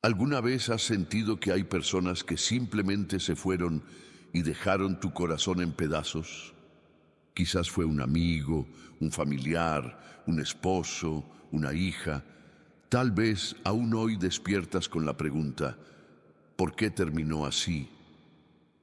¿Alguna vez has sentido que hay personas que simplemente se fueron y dejaron tu corazón en pedazos? Quizás fue un amigo, un familiar, un esposo, una hija. Tal vez aún hoy despiertas con la pregunta, ¿por qué terminó así?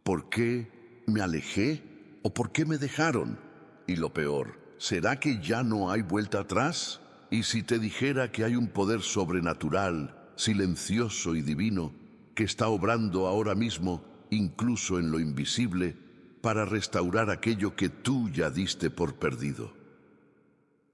¿Por qué me alejé? ¿O por qué me dejaron? Y lo peor, ¿será que ya no hay vuelta atrás? Y si te dijera que hay un poder sobrenatural, silencioso y divino, que está obrando ahora mismo, incluso en lo invisible, para restaurar aquello que tú ya diste por perdido.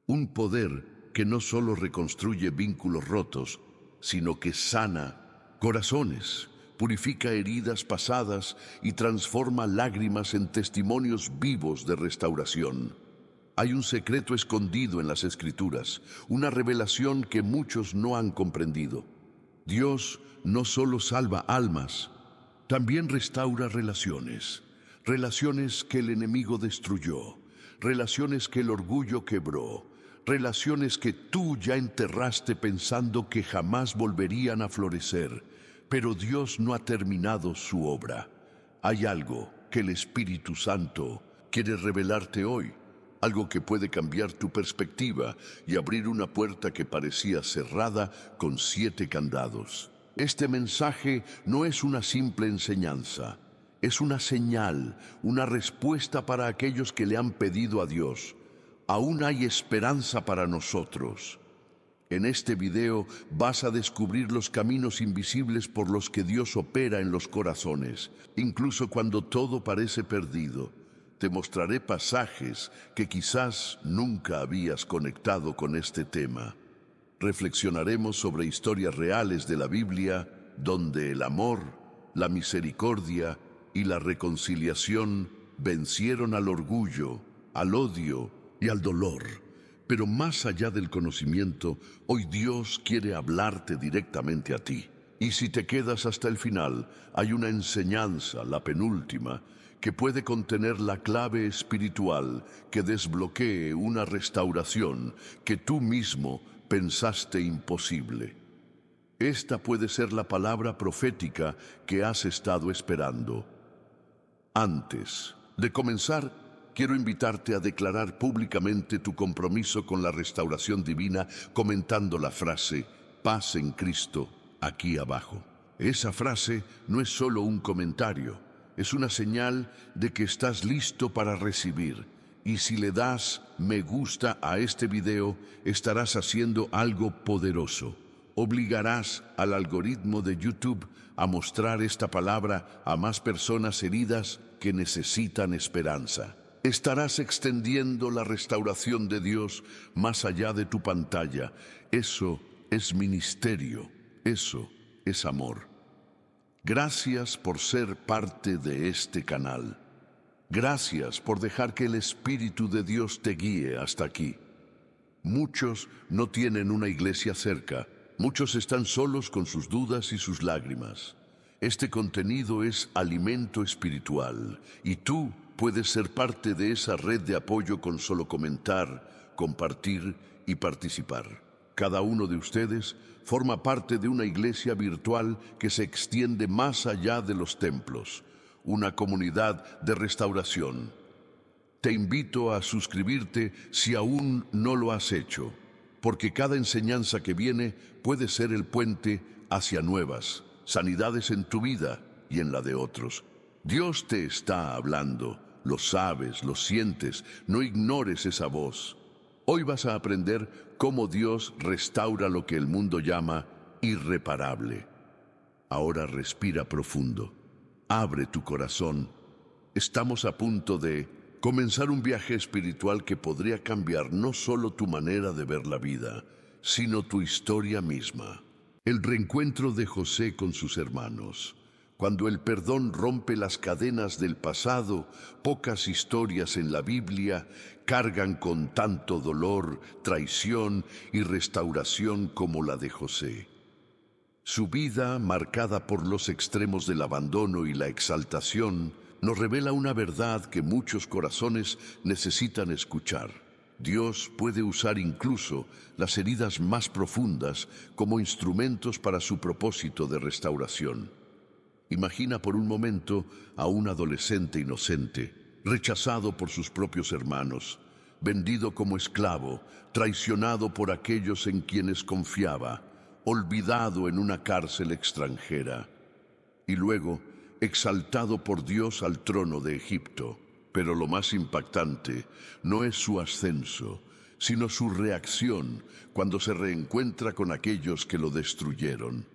Un poder que no solo reconstruye vínculos rotos, sino que sana corazones, purifica heridas pasadas y transforma lágrimas en testimonios vivos de restauración. Hay un secreto escondido en las Escrituras, una revelación que muchos no han comprendido. Dios no solo salva almas, también restaura relaciones, relaciones que el enemigo destruyó, relaciones que el orgullo quebró, relaciones que tú ya enterraste pensando que jamás volverían a florecer, pero Dios no ha terminado su obra. Hay algo que el Espíritu Santo quiere revelarte hoy, algo que puede cambiar tu perspectiva y abrir una puerta que parecía cerrada con 7 candados. Este mensaje no es una simple enseñanza, es una señal, una respuesta para aquellos que le han pedido a Dios. Aún hay esperanza para nosotros. En este video vas a descubrir los caminos invisibles por los que Dios opera en los corazones, incluso cuando todo parece perdido. Te mostraré pasajes que quizás nunca habías conectado con este tema. Reflexionaremos sobre historias reales de la Biblia donde el amor, la misericordia y la reconciliación vencieron al orgullo, al odio y al dolor. Pero más allá del conocimiento, hoy Dios quiere hablarte directamente a ti. Y si te quedas hasta el final, hay una enseñanza, la penúltima, que puede contener la clave espiritual que desbloquee una restauración que tú mismo pensaste imposible. Esta puede ser la palabra profética que has estado esperando. Antes de comenzar, quiero invitarte a declarar públicamente tu compromiso con la restauración divina comentando la frase, paz en Cristo, aquí abajo. Esa frase no es solo un comentario, es una señal de que estás listo para recibir. Y si le das me gusta a este video, estarás haciendo algo poderoso. Obligarás al algoritmo de YouTube a mostrar esta palabra a más personas heridas que necesitan esperanza. Estarás extendiendo la restauración de Dios más allá de tu pantalla. Eso es ministerio, eso es amor. Gracias por ser parte de este canal. Gracias por dejar que el Espíritu de Dios te guíe hasta aquí. Muchos no tienen una iglesia cerca. Muchos están solos con sus dudas y sus lágrimas. Este contenido es alimento espiritual y tú puedes ser parte de esa red de apoyo con solo comentar, compartir y participar. Cada uno de ustedes forma parte de una iglesia virtual que se extiende más allá de los templos, una comunidad de restauración. Te invito a suscribirte si aún no lo has hecho, porque cada enseñanza que viene puede ser el puente hacia nuevas sanidades en tu vida y en la de otros. Dios te está hablando, lo sabes, lo sientes, no ignores esa voz. Hoy vas a aprender cómo Dios restaura lo que el mundo llama irreparable. Ahora respira profundo, abre tu corazón. Estamos a punto de comenzar un viaje espiritual que podría cambiar no solo tu manera de ver la vida, sino tu historia misma. El reencuentro de José con sus hermanos. Cuando el perdón rompe las cadenas del pasado, pocas historias en la Biblia cargan con tanto dolor, traición y restauración como la de José. Su vida, marcada por los extremos del abandono y la exaltación, nos revela una verdad que muchos corazones necesitan escuchar. Dios puede usar incluso las heridas más profundas como instrumentos para su propósito de restauración. Imagina por un momento a un adolescente inocente, rechazado por sus propios hermanos, vendido como esclavo, traicionado por aquellos en quienes confiaba, olvidado en una cárcel extranjera, y luego exaltado por Dios al trono de Egipto. Pero lo más impactante no es su ascenso, sino su reacción cuando se reencuentra con aquellos que lo destruyeron,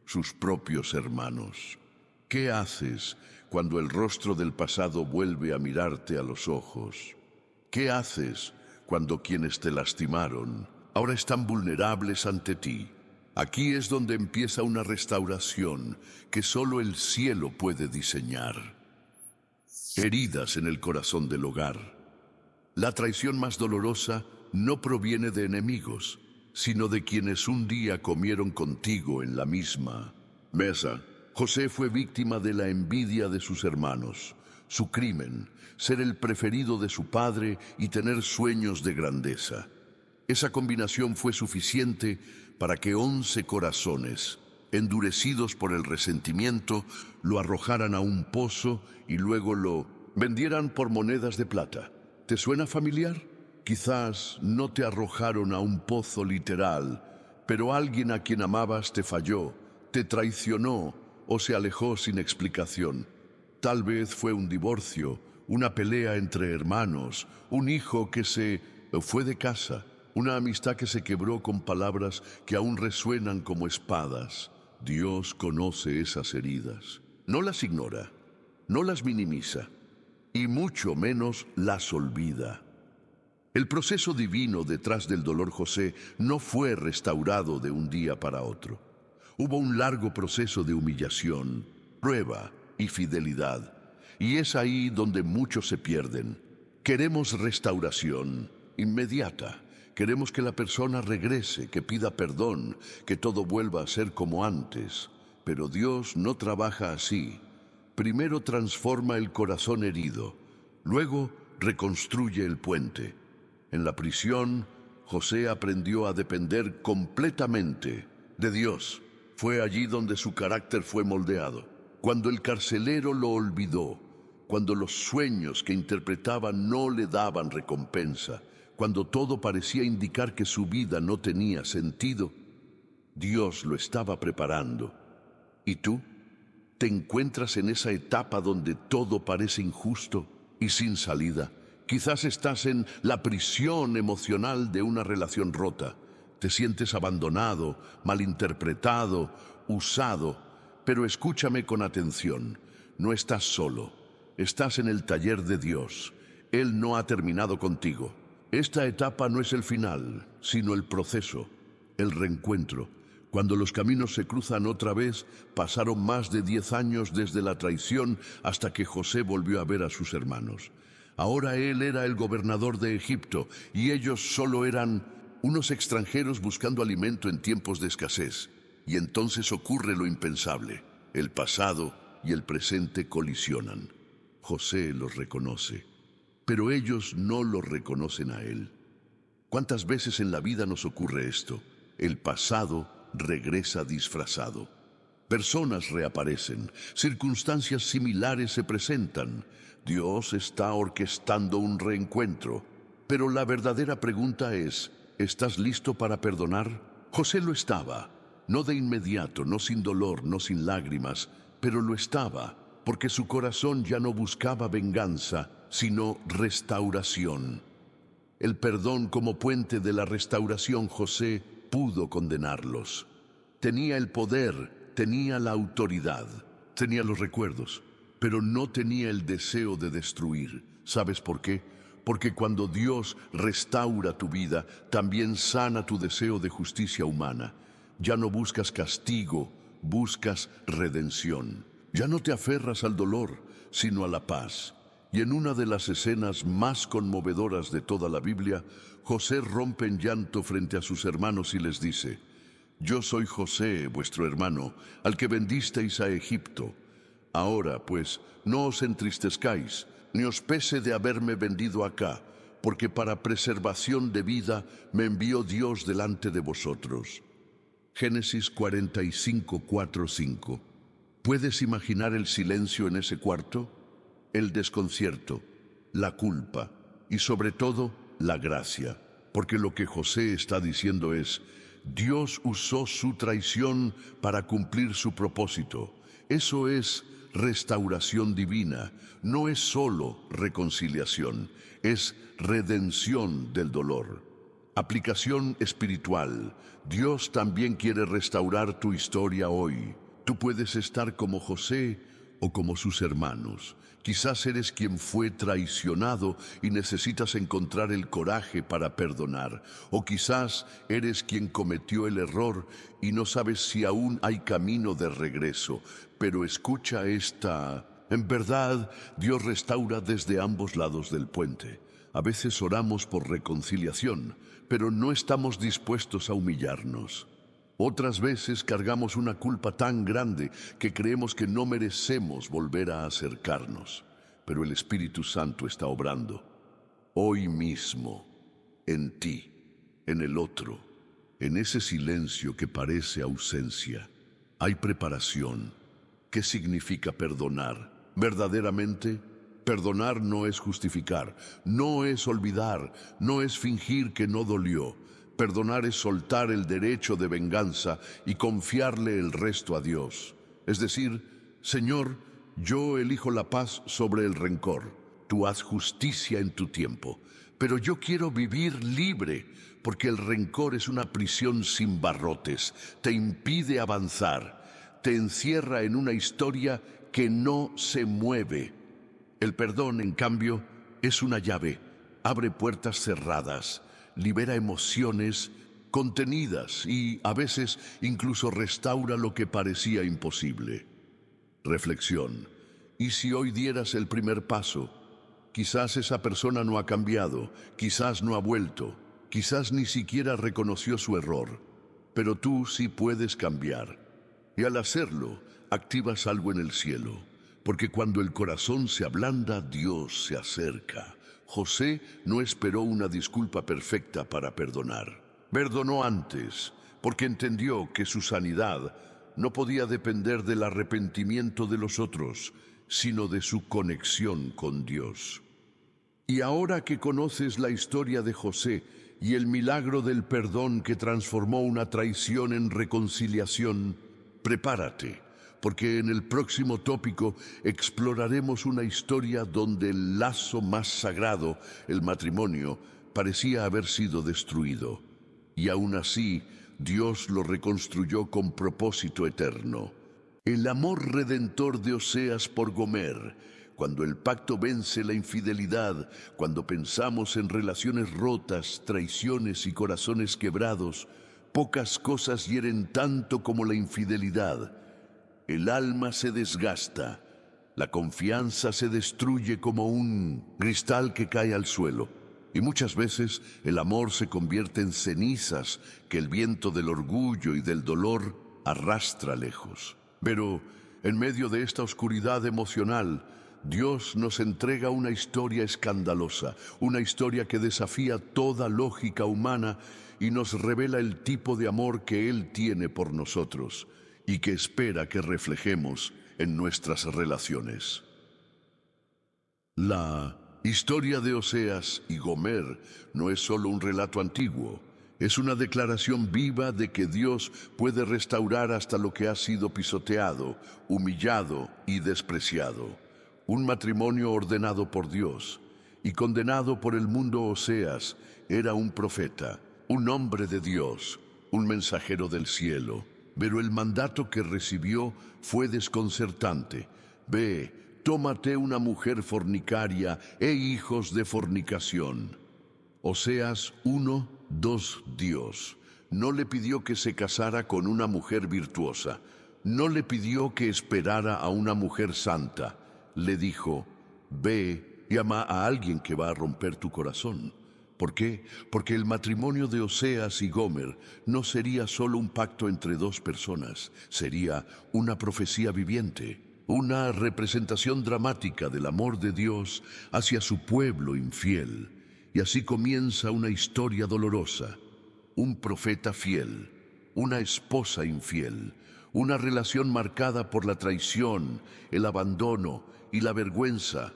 sus propios hermanos. ¿Qué haces cuando el rostro del pasado vuelve a mirarte a los ojos? ¿Qué haces cuando quienes te lastimaron ahora están vulnerables ante ti? Aquí es donde empieza una restauración que solo el cielo puede diseñar. Heridas en el corazón del hogar. La traición más dolorosa no proviene de enemigos, sino de quienes un día comieron contigo en la misma mesa. José fue víctima de la envidia de sus hermanos, su crimen, ser el preferido de su padre y tener sueños de grandeza. Esa combinación fue suficiente para que 11 corazones, endurecidos por el resentimiento, lo arrojaran a un pozo y luego lo vendieran por monedas de plata. ¿Te suena familiar? Quizás no te arrojaron a un pozo literal, pero alguien a quien amabas te falló, te traicionó o se alejó sin explicación. Tal vez fue un divorcio, una pelea entre hermanos, un hijo que se fue de casa, una amistad que se quebró con palabras que aún resuenan como espadas. Dios conoce esas heridas. No las ignora, no las minimiza, y mucho menos las olvida. El proceso divino detrás del dolor José no fue restaurado de un día para otro. Hubo un largo proceso de humillación, prueba y fidelidad. Y es ahí donde muchos se pierden. Queremos restauración inmediata. Queremos que la persona regrese, que pida perdón, que todo vuelva a ser como antes. Pero Dios no trabaja así. Primero transforma el corazón herido, luego reconstruye el puente. En la prisión, José aprendió a depender completamente de Dios. Fue allí donde su carácter fue moldeado. Cuando el carcelero lo olvidó, cuando los sueños que interpretaba no le daban recompensa, cuando todo parecía indicar que su vida no tenía sentido, Dios lo estaba preparando. ¿Y tú? ¿Te encuentras en esa etapa donde todo parece injusto y sin salida? Quizás estás en la prisión emocional de una relación rota. Te sientes abandonado, malinterpretado, usado. Pero escúchame con atención. No estás solo. Estás en el taller de Dios. Él no ha terminado contigo. Esta etapa no es el final, sino el proceso, el reencuentro. Cuando los caminos se cruzan otra vez, pasaron más de 10 años desde la traición hasta que José volvió a ver a sus hermanos. Ahora él era el gobernador de Egipto y ellos solo eran unos extranjeros buscando alimento en tiempos de escasez. Y entonces ocurre lo impensable. El pasado y el presente colisionan. José los reconoce, pero ellos no lo reconocen a él. ¿Cuántas veces en la vida nos ocurre esto? El pasado regresa disfrazado. Personas reaparecen, circunstancias similares se presentan. Dios está orquestando un reencuentro. Pero la verdadera pregunta es, ¿estás listo para perdonar? José lo estaba, no de inmediato, no sin dolor, no sin lágrimas, pero lo estaba, porque su corazón ya no buscaba venganza, sino restauración. El perdón como puente de la restauración, José pudo condenarlos. Tenía el poder, tenía la autoridad, tenía los recuerdos, pero no tenía el deseo de destruir. ¿Sabes por qué? Porque cuando Dios restaura tu vida, también sana tu deseo de justicia humana. Ya no buscas castigo, buscas redención. Ya no te aferras al dolor, sino a la paz. Y en una de las escenas más conmovedoras de toda la Biblia, José rompe en llanto frente a sus hermanos y les dice: Yo soy José, vuestro hermano, al que vendisteis a Egipto. Ahora, pues, no os entristezcáis, ni os pese de haberme vendido acá, porque para preservación de vida me envió Dios delante de vosotros. Génesis 45, 4, 5. ¿Puedes imaginar el silencio en ese cuarto? El desconcierto, la culpa y sobre todo la gracia. Porque lo que José está diciendo es, Dios usó su traición para cumplir su propósito. Eso es restauración divina, no es solo reconciliación, es redención del dolor. Aplicación espiritual. Dios también quiere restaurar tu historia hoy. Tú puedes estar como José o como sus hermanos. Quizás eres quien fue traicionado y necesitas encontrar el coraje para perdonar. O quizás eres quien cometió el error y no sabes si aún hay camino de regreso. Pero escucha esta. En verdad, Dios restaura desde ambos lados del puente. A veces oramos por reconciliación, pero no estamos dispuestos a humillarnos. Otras veces cargamos una culpa tan grande que creemos que no merecemos volver a acercarnos. Pero el Espíritu Santo está obrando hoy mismo, en ti, en el otro, en ese silencio que parece ausencia. Hay preparación. ¿Qué significa perdonar? Verdaderamente, perdonar no es justificar, no es olvidar, no es fingir que no dolió. Perdonar es soltar el derecho de venganza y confiarle el resto a Dios. Es decir, Señor, yo elijo la paz sobre el rencor. Tú haz justicia en tu tiempo. Pero yo quiero vivir libre, porque el rencor es una prisión sin barrotes. Te impide avanzar. Te encierra en una historia que no se mueve. El perdón, en cambio, es una llave. Abre puertas cerradas. Libera emociones contenidas y a veces incluso restaura lo que parecía imposible. Reflexión. ¿Y si hoy dieras el primer paso? Quizás esa persona no ha cambiado, quizás no ha vuelto, quizás ni siquiera reconoció su error, pero tú sí puedes cambiar. Y al hacerlo, activas algo en el cielo, porque cuando el corazón se ablanda, Dios se acerca. José no esperó una disculpa perfecta para perdonar. Perdonó antes, porque entendió que su sanidad no podía depender del arrepentimiento de los otros, sino de su conexión con Dios. Y ahora que conoces la historia de José y el milagro del perdón que transformó una traición en reconciliación, prepárate, porque en el próximo tópico exploraremos una historia donde el lazo más sagrado, el matrimonio, parecía haber sido destruido. Y aún así, Dios lo reconstruyó con propósito eterno. El amor redentor de Oseas por Gomer, cuando el pacto vence la infidelidad, cuando pensamos en relaciones rotas, traiciones y corazones quebrados, pocas cosas hieren tanto como la infidelidad. El alma se desgasta, la confianza se destruye como un cristal que cae al suelo. Y muchas veces el amor se convierte en cenizas que el viento del orgullo y del dolor arrastra lejos. Pero en medio de esta oscuridad emocional, Dios nos entrega una historia escandalosa, una historia que desafía toda lógica humana y nos revela el tipo de amor que Él tiene por nosotros y que espera que reflejemos en nuestras relaciones. La historia de Oseas y Gomer no es solo un relato antiguo, es una declaración viva de que Dios puede restaurar hasta lo que ha sido pisoteado, humillado y despreciado. Un matrimonio ordenado por Dios y condenado por el mundo. Oseas era un profeta, un hombre de Dios, un mensajero del cielo. Pero el mandato que recibió fue desconcertante. Ve, tómate una mujer fornicaria e hijos de fornicación. Oseas 1:2. Dios no le pidió que se casara con una mujer virtuosa, no le pidió que esperara a una mujer santa. Le dijo, ve y ama a alguien que va a romper tu corazón. ¿Por qué? Porque el matrimonio de Oseas y Gomer no sería solo un pacto entre dos personas, sería una profecía viviente, una representación dramática del amor de Dios hacia su pueblo infiel. Y así comienza una historia dolorosa. Un profeta fiel, una esposa infiel, una relación marcada por la traición, el abandono y la vergüenza,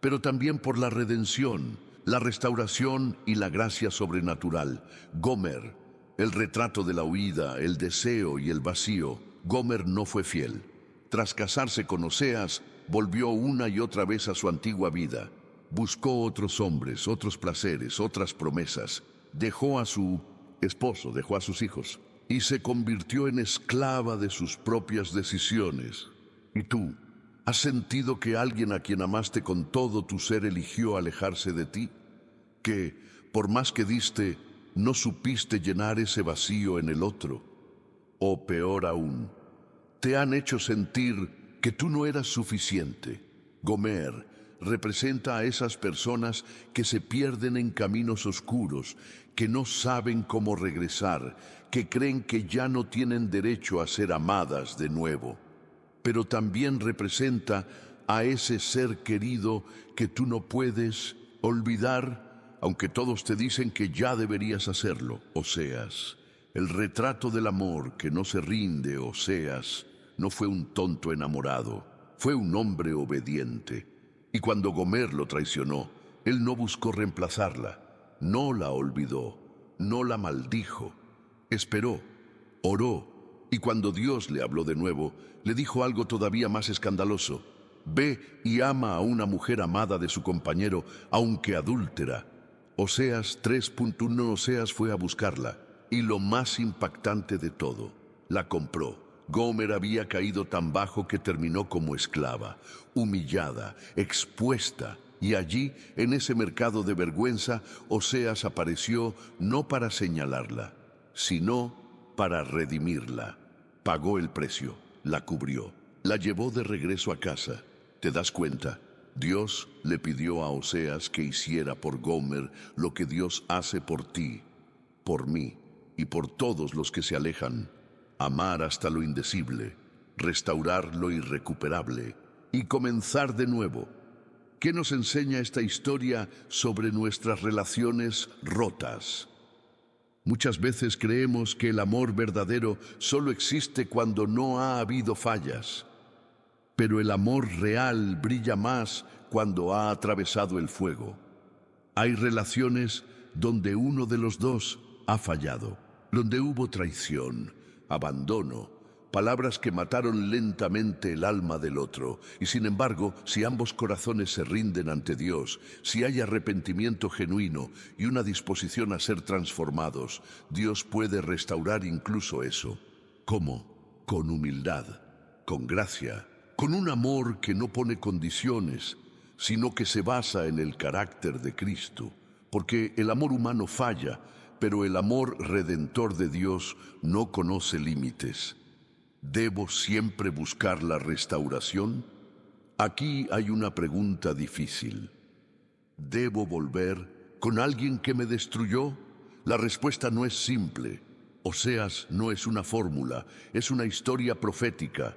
pero también por la redención, la restauración y la gracia sobrenatural. Gomer, el retrato de la huida, el deseo y el vacío. Gomer no fue fiel. Tras casarse con Oseas, volvió una y otra vez a su antigua vida. Buscó otros hombres, otros placeres, otras promesas. Dejó a su esposo, dejó a sus hijos y se convirtió en esclava de sus propias decisiones. ¿Y tú? ¿Has sentido que alguien a quien amaste con todo tu ser eligió alejarse de ti? Que, por más que diste, no supiste llenar ese vacío en el otro. O peor aún, te han hecho sentir que tú no eras suficiente. Gomer representa a esas personas que se pierden en caminos oscuros, que no saben cómo regresar, que creen que ya no tienen derecho a ser amadas de nuevo. Pero también representa a ese ser querido que tú no puedes olvidar, aunque todos te dicen que ya deberías hacerlo. Oseas, el retrato del amor que no se rinde. Oseas no fue un tonto enamorado, fue un hombre obediente. Y cuando Gomer lo traicionó, él no buscó reemplazarla, no la olvidó, no la maldijo, esperó, oró. Y cuando Dios le habló de nuevo, le dijo algo todavía más escandaloso. Ve y ama a una mujer amada de su compañero, aunque adúltera. Oseas 3.1. Oseas fue a buscarla, y lo más impactante de todo, la compró. Gomer había caído tan bajo que terminó como esclava, humillada, expuesta. Y allí, en ese mercado de vergüenza, Oseas apareció no para señalarla, sino para redimirla. Pagó el precio, la cubrió, la llevó de regreso a casa. ¿Te das cuenta? Dios le pidió a Oseas que hiciera por Gomer lo que Dios hace por ti, por mí y por todos los que se alejan. Amar hasta lo indecible, restaurar lo irrecuperable y comenzar de nuevo. ¿Qué nos enseña esta historia sobre nuestras relaciones rotas? Muchas veces creemos que el amor verdadero solo existe cuando no ha habido fallas, pero el amor real brilla más cuando ha atravesado el fuego. Hay relaciones donde uno de los dos ha fallado, donde hubo traición, abandono, palabras que mataron lentamente el alma del otro. Y sin embargo, si ambos corazones se rinden ante Dios, si hay arrepentimiento genuino y una disposición a ser transformados, Dios puede restaurar incluso eso. ¿Cómo? Con humildad, con gracia, con un amor que no pone condiciones, sino que se basa en el carácter de Cristo. Porque el amor humano falla, pero el amor redentor de Dios no conoce límites. ¿Debo siempre buscar la restauración? Aquí hay una pregunta difícil. ¿Debo volver con alguien que me destruyó? La respuesta no es simple. Oseas no es una fórmula, es una historia profética.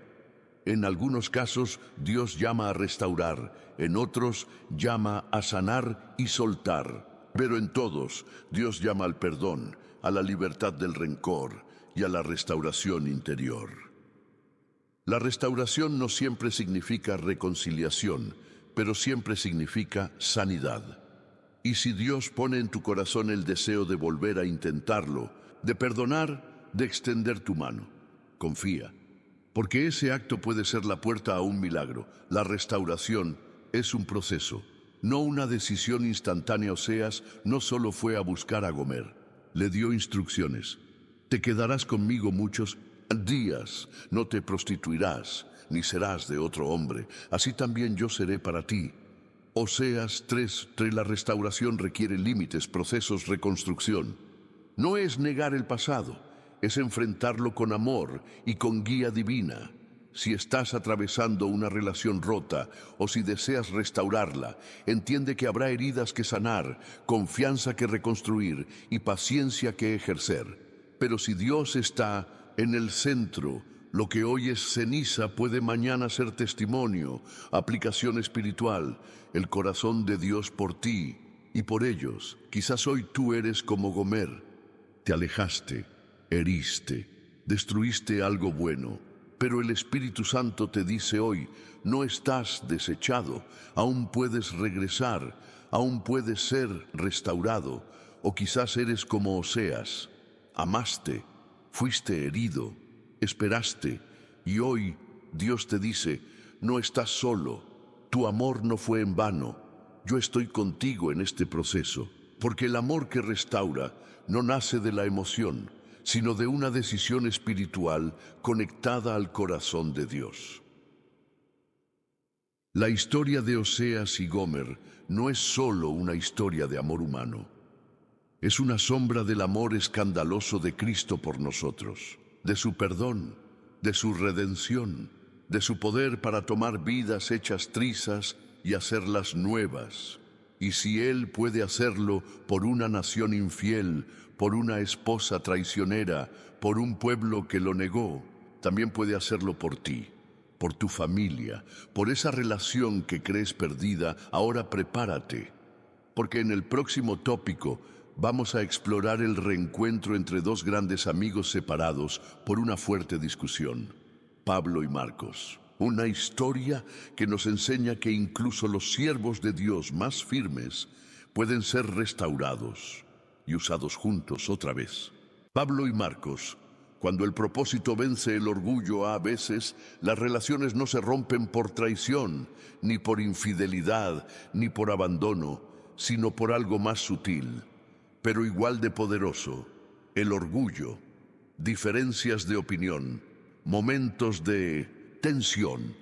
En algunos casos Dios llama a restaurar, en otros llama a sanar y soltar. Pero en todos Dios llama al perdón, a la libertad del rencor y a la restauración interior. La restauración no siempre significa reconciliación, pero siempre significa sanidad. Y si Dios pone en tu corazón el deseo de volver a intentarlo, de perdonar, de extender tu mano, confía, porque ese acto puede ser la puerta a un milagro. La restauración es un proceso, no una decisión instantánea. Oseas no solo fue a buscar a Gomer, le dio instrucciones. Te quedarás conmigo muchos días, no te prostituirás, ni serás de otro hombre, así también yo seré para ti. Oseas 3:3. La restauración requiere límites, procesos, reconstrucción. No es negar el pasado, es enfrentarlo con amor y con guía divina. Si estás atravesando una relación rota o si deseas restaurarla, entiende que habrá heridas que sanar, confianza que reconstruir y paciencia que ejercer. Pero si Dios está en el centro, lo que hoy es ceniza puede mañana ser testimonio, aplicación espiritual, el corazón de Dios por ti. y por ellos, quizás hoy tú eres como Gomer. Te alejaste, heriste, destruiste algo bueno, pero el Espíritu Santo te dice hoy, no estás desechado, aún puedes regresar, aún puedes ser restaurado, o quizás eres como Oseas, amaste, fuiste herido, esperaste, y hoy Dios te dice, no estás solo, tu amor no fue en vano, yo estoy contigo en este proceso, porque el amor que restaura no nace de la emoción, sino de una decisión espiritual conectada al corazón de Dios. La historia de Oseas y Gomer no es solo una historia de amor humano. Es una sombra del amor escandaloso de Cristo por nosotros, de su perdón, de su redención, de su poder para tomar vidas hechas trizas y hacerlas nuevas. Y si Él puede hacerlo por una nación infiel, por una esposa traicionera, por un pueblo que lo negó, también puede hacerlo por ti, por tu familia, por esa relación que crees perdida. Ahora prepárate, porque en el próximo tópico vamos a explorar el reencuentro entre dos grandes amigos separados por una fuerte discusión, Pablo y Marcos. Una historia que nos enseña que incluso los siervos de Dios más firmes pueden ser restaurados y usados juntos otra vez. Pablo y Marcos, cuando el propósito vence el orgullo, a veces las relaciones no se rompen por traición, ni por infidelidad, ni por abandono, sino por algo más sutil, pero igual de poderoso, el orgullo, diferencias de opinión, momentos de tensión,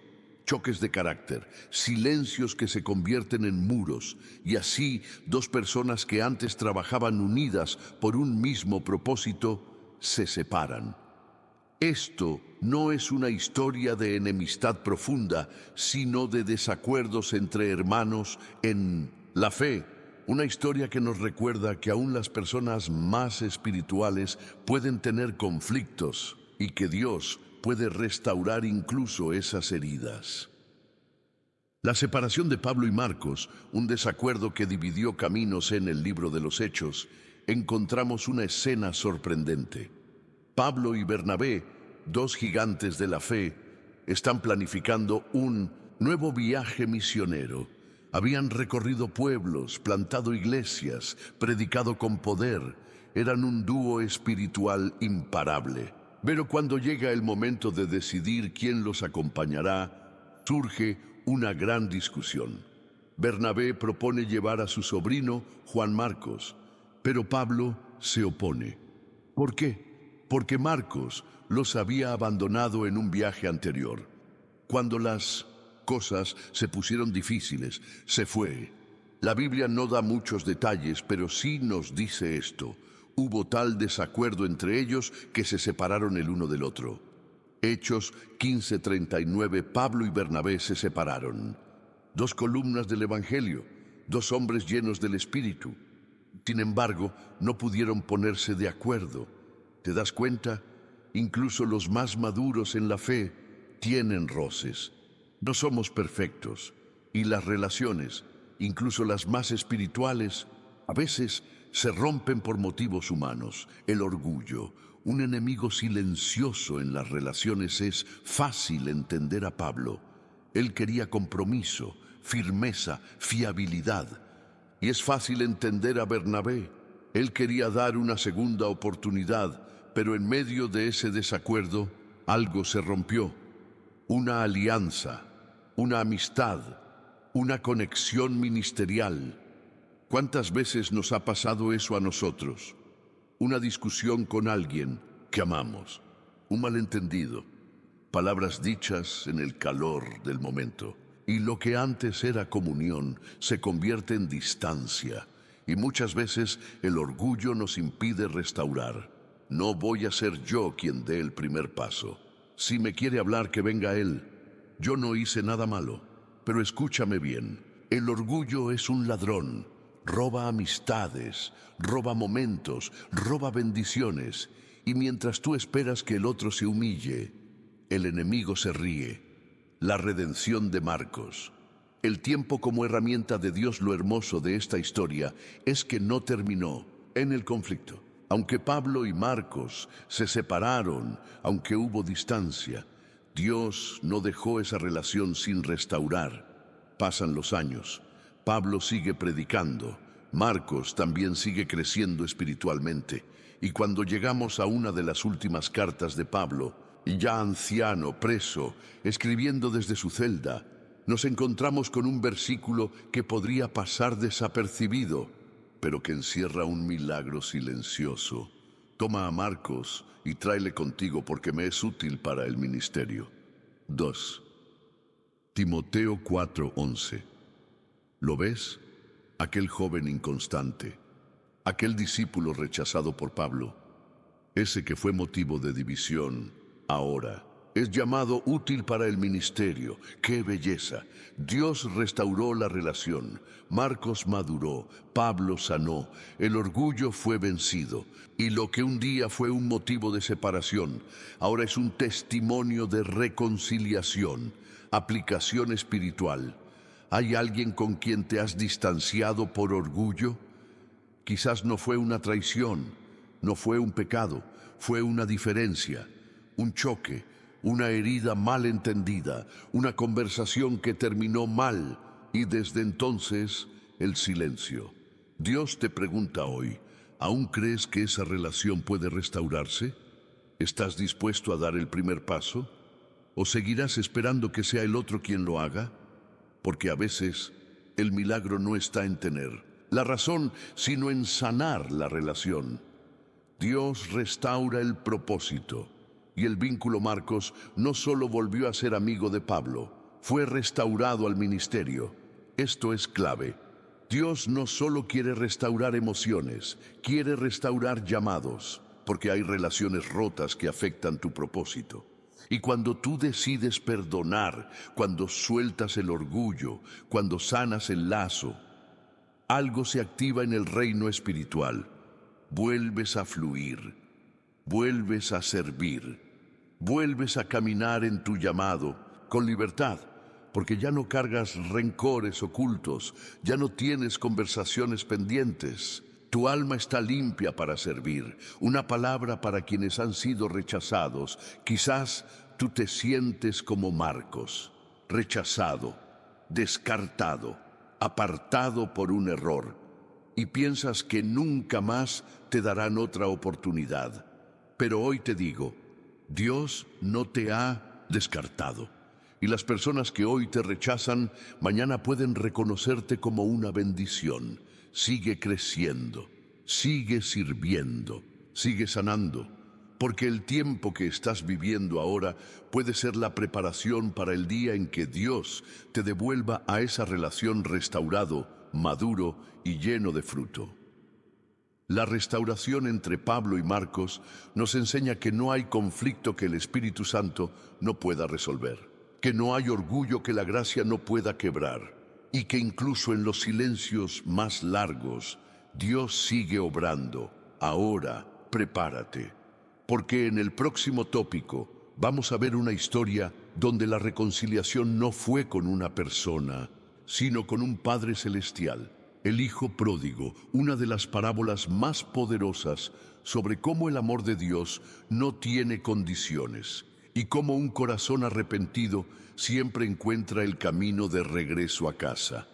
choques de carácter, silencios que se convierten en muros, y así dos personas que antes trabajaban unidas por un mismo propósito se separan. Esto no es una historia de enemistad profunda, sino de desacuerdos entre hermanos en la fe. Una historia que nos recuerda que aún las personas más espirituales pueden tener conflictos y que Dios puede restaurar incluso esas heridas. La separación de Pablo y Marcos, un desacuerdo que dividió caminos en el libro de los Hechos, encontramos una escena sorprendente. Pablo y Bernabé, dos gigantes de la fe, están planificando un nuevo viaje misionero. Habían recorrido pueblos, plantado iglesias, predicado con poder. Eran un dúo espiritual imparable. Pero cuando llega el momento de decidir quién los acompañará, surge una gran discusión. Bernabé propone llevar a su sobrino, Juan Marcos, pero Pablo se opone. ¿Por qué? Porque Marcos los había abandonado en un viaje anterior. Cuando las cosas se pusieron difíciles, se fue. La Biblia no da muchos detalles, pero sí nos dice esto. Hubo tal desacuerdo entre ellos que se separaron el uno del otro. Hechos 15:39, Pablo y Bernabé se separaron. Dos columnas del Evangelio, dos hombres llenos del Espíritu. Sin embargo, no pudieron ponerse de acuerdo. ¿Te das cuenta? Incluso los más maduros en la fe tienen roces. No somos perfectos, y las relaciones, incluso las más espirituales, a veces se rompen por motivos humanos. El orgullo, un enemigo silencioso en las relaciones. Es fácil entender a Pablo. Él quería compromiso, firmeza, fiabilidad. Y es fácil entender a Bernabé. Él quería dar una segunda oportunidad, pero en medio de ese desacuerdo, algo se rompió. Una alianza, una amistad, una conexión ministerial. ¿Cuántas veces nos ha pasado eso a nosotros? Una discusión con alguien que amamos, un malentendido, palabras dichas en el calor del momento. Y lo que antes era comunión se convierte en distancia. Y muchas veces el orgullo nos impide restaurar. No voy a ser yo quien dé el primer paso. Si me quiere hablar, que venga él. Yo no hice nada malo. Pero escúchame bien. El orgullo es un ladrón. Roba amistades, roba momentos, roba bendiciones. Y mientras tú esperas que el otro se humille, el enemigo se ríe. La redención de Marcos. El tiempo como herramienta de Dios, lo hermoso de esta historia es que no terminó en el conflicto. Aunque Pablo y Marcos se separaron, aunque hubo distancia, Dios no dejó esa relación sin restaurar. Pasan los años, Pablo sigue predicando, Marcos también sigue creciendo espiritualmente, y cuando llegamos a una de las últimas cartas de Pablo, ya anciano, preso, escribiendo desde su celda, nos encontramos con un versículo que podría pasar desapercibido, pero que encierra un milagro silencioso. Toma a Marcos y tráele contigo porque me es útil para el ministerio. 2. Timoteo 4:11. ¿Lo ves? Aquel joven inconstante, aquel discípulo rechazado por Pablo, ese que fue motivo de división, ahora es llamado útil para el ministerio. ¡Qué belleza! Dios restauró la relación, Marcos maduró, Pablo sanó, el orgullo fue vencido, y lo que un día fue un motivo de separación, ahora es un testimonio de reconciliación, aplicación espiritual. ¿Hay alguien con quien te has distanciado por orgullo? Quizás no fue una traición, no fue un pecado, fue una diferencia, un choque, una herida mal entendida, una conversación que terminó mal, y desde entonces el silencio. Dios te pregunta hoy, ¿aún crees que esa relación puede restaurarse? ¿Estás dispuesto a dar el primer paso? ¿O seguirás esperando que sea el otro quien lo haga? Porque a veces el milagro no está en tener la razón, sino en sanar la relación. Dios restaura el propósito, y el vínculo Marcos no solo volvió a ser amigo de Pablo, fue restaurado al ministerio. Esto es clave. Dios no solo quiere restaurar emociones, quiere restaurar llamados, porque hay relaciones rotas que afectan tu propósito. Y cuando tú decides perdonar, cuando sueltas el orgullo, cuando sanas el lazo, algo se activa en el reino espiritual. Vuelves a fluir, vuelves a servir, vuelves a caminar en tu llamado con libertad, porque ya no cargas rencores ocultos, ya no tienes conversaciones pendientes. Tu alma está limpia para servir. Una palabra para quienes han sido rechazados. Quizás tú te sientes como Marcos, rechazado, descartado, apartado por un error, y piensas que nunca más te darán otra oportunidad. Pero hoy te digo, Dios no te ha descartado. Y las personas que hoy te rechazan, mañana pueden reconocerte como una bendición. Sigue creciendo, sigue sirviendo, sigue sanando, porque el tiempo que estás viviendo ahora puede ser la preparación para el día en que Dios te devuelva a esa relación restaurado, maduro y lleno de fruto. La restauración entre Pablo y Marcos nos enseña que no hay conflicto que el Espíritu Santo no pueda resolver, que no hay orgullo que la gracia no pueda quebrar, y que incluso en los silencios más largos, Dios sigue obrando. Ahora, prepárate, porque en el próximo tópico vamos a ver una historia donde la reconciliación no fue con una persona, sino con un Padre Celestial, el Hijo Pródigo, una de las parábolas más poderosas sobre cómo el amor de Dios no tiene condiciones y cómo un corazón arrepentido siempre encuentra el camino de regreso a casa.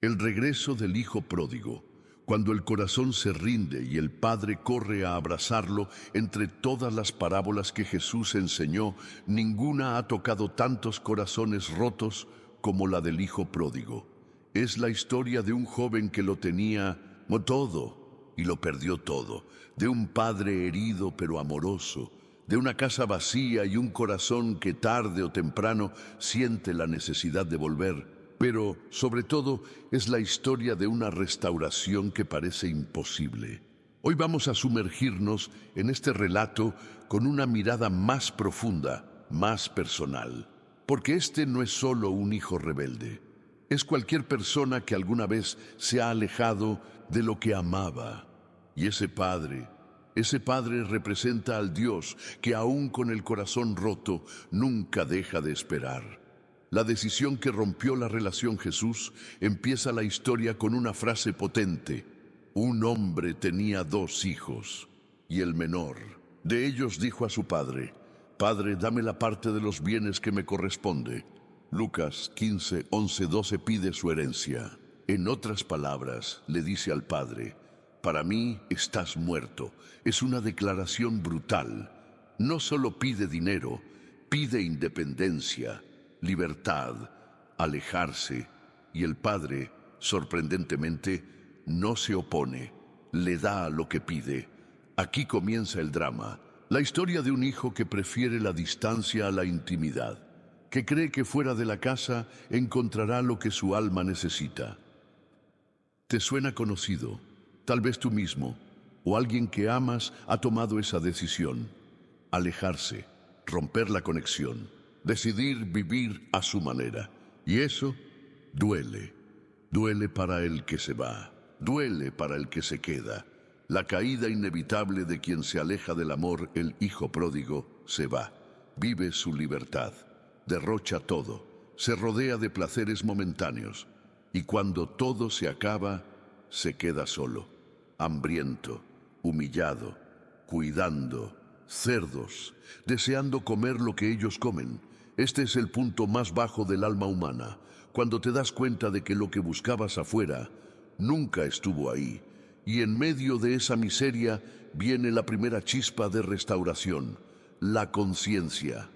El regreso del Hijo Pródigo, cuando el corazón se rinde y el Padre corre a abrazarlo. Entre todas las parábolas que Jesús enseñó, ninguna ha tocado tantos corazones rotos como la del Hijo Pródigo. Es la historia de un joven que lo tenía todo y lo perdió todo, de un padre herido pero amoroso, de una casa vacía y un corazón que tarde o temprano siente la necesidad de volver. Pero, sobre todo, es la historia de una restauración que parece imposible. Hoy vamos a sumergirnos en este relato con una mirada más profunda, más personal. Porque este no es solo un hijo rebelde. Es cualquier persona que alguna vez se ha alejado de lo que amaba. Y ese padre representa al Dios que aún con el corazón roto nunca deja de esperar. La decisión que rompió la relación Jesús empieza la historia con una frase potente. Un hombre tenía 2 hijos, y el menor de ellos dijo a su padre: Padre, dame la parte de los bienes que me corresponde. Lucas 15, 11, 12 pide su herencia. En otras palabras, le dice al padre: para mí estás muerto. Es una declaración brutal. No solo pide dinero, pide independencia, libertad, alejarse, y el padre, sorprendentemente, no se opone, le da lo que pide. Aquí comienza el drama, la historia de un hijo que prefiere la distancia a la intimidad, que cree que fuera de la casa encontrará lo que su alma necesita. ¿Te suena conocido? Tal vez tú mismo o alguien que amas ha tomado esa decisión: alejarse, romper la conexión, decidir vivir a su manera. Y eso duele. Duele para el que se va, duele para el que se queda. La caída inevitable de quien se aleja del amor, el hijo pródigo, se va. Vive su libertad, derrocha todo, se rodea de placeres momentáneos, y cuando todo se acaba, se queda solo, hambriento, humillado, cuidando cerdos, deseando comer lo que ellos comen. Este es el punto más bajo del alma humana, cuando te das cuenta de que lo que buscabas afuera nunca estuvo ahí, y en medio de esa miseria viene la primera chispa de restauración, la conciencia.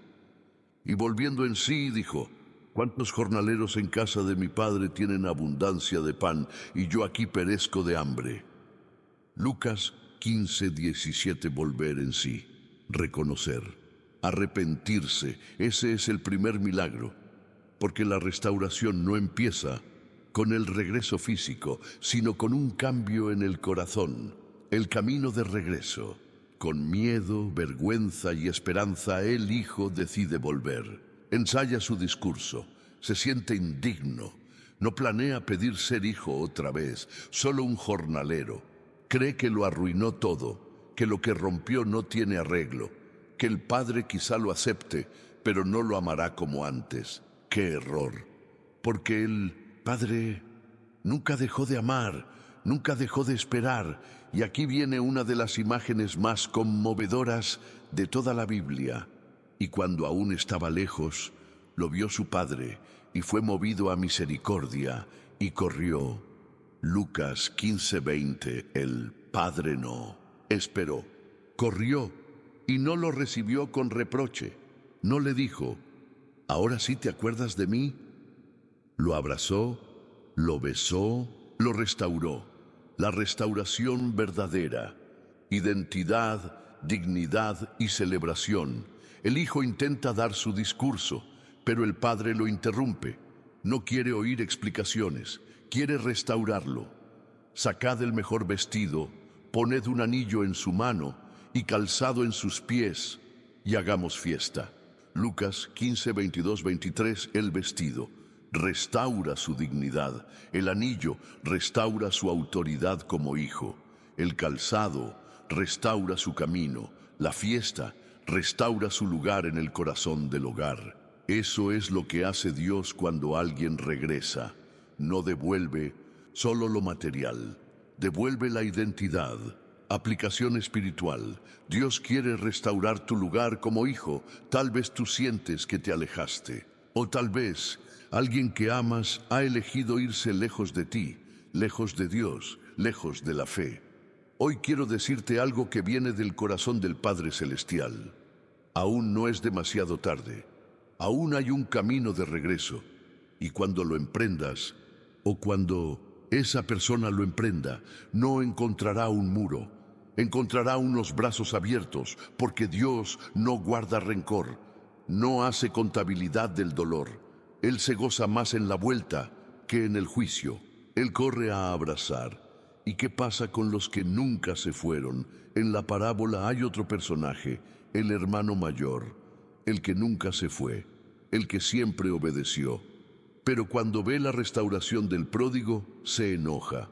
Y volviendo en sí, dijo: ¿cuántos jornaleros en casa de mi padre tienen abundancia de pan, y yo aquí perezco de hambre? Lucas 15, 17. Volver en sí, reconocer, arrepentirse. Ese es el primer milagro, porque la restauración no empieza con el regreso físico, sino con un cambio en el corazón, el camino de regreso. Con miedo, vergüenza y esperanza, el hijo decide volver. Ensaya su discurso, se siente indigno, no planea pedir ser hijo otra vez, solo un jornalero. Cree que lo arruinó todo, que lo que rompió no tiene arreglo, que el padre quizá lo acepte, pero no lo amará como antes. ¡Qué error! Porque el padre nunca dejó de amar, nunca dejó de esperar, y aquí viene una de las imágenes más conmovedoras de toda la Biblia. Y cuando aún estaba lejos, lo vio su padre, y fue movido a misericordia, y corrió. Lucas 15, 20. El padre no esperó, corrió, y no lo recibió con reproche. No le dijo: ¿ahora sí te acuerdas de mí? Lo abrazó, lo besó, lo restauró. La restauración verdadera, identidad, dignidad y celebración. El hijo intenta dar su discurso, pero el padre lo interrumpe. No quiere oír explicaciones, quiere restaurarlo. Sacad el mejor vestido, poned un anillo en su mano y calzado en sus pies, y hagamos fiesta. Lucas 15, 22, 23. El vestido restaura su dignidad, el anillo restaura su autoridad como hijo, el calzado restaura su camino, la fiesta restaura su lugar en el corazón del hogar. Eso es lo que hace Dios cuando alguien regresa. No devuelve solo lo material, devuelve la identidad. Aplicación espiritual. Dios quiere restaurar tu lugar como hijo. Tal vez tú sientes que te alejaste, o tal vez alguien que amas ha elegido irse lejos de ti, lejos de Dios, lejos de la fe. Hoy quiero decirte algo que viene del corazón del Padre Celestial. Aún no es demasiado tarde. Aún hay un camino de regreso. Y cuando lo emprendas, o cuando esa persona lo emprenda, no encontrará un muro. Encontrará unos brazos abiertos, porque Dios no guarda rencor, no hace contabilidad del dolor. Él se goza más en la vuelta que en el juicio. Él corre a abrazar. ¿Y qué pasa con los que nunca se fueron? En la parábola hay otro personaje, el hermano mayor, el que nunca se fue, el que siempre obedeció. Pero cuando ve la restauración del pródigo, se enoja.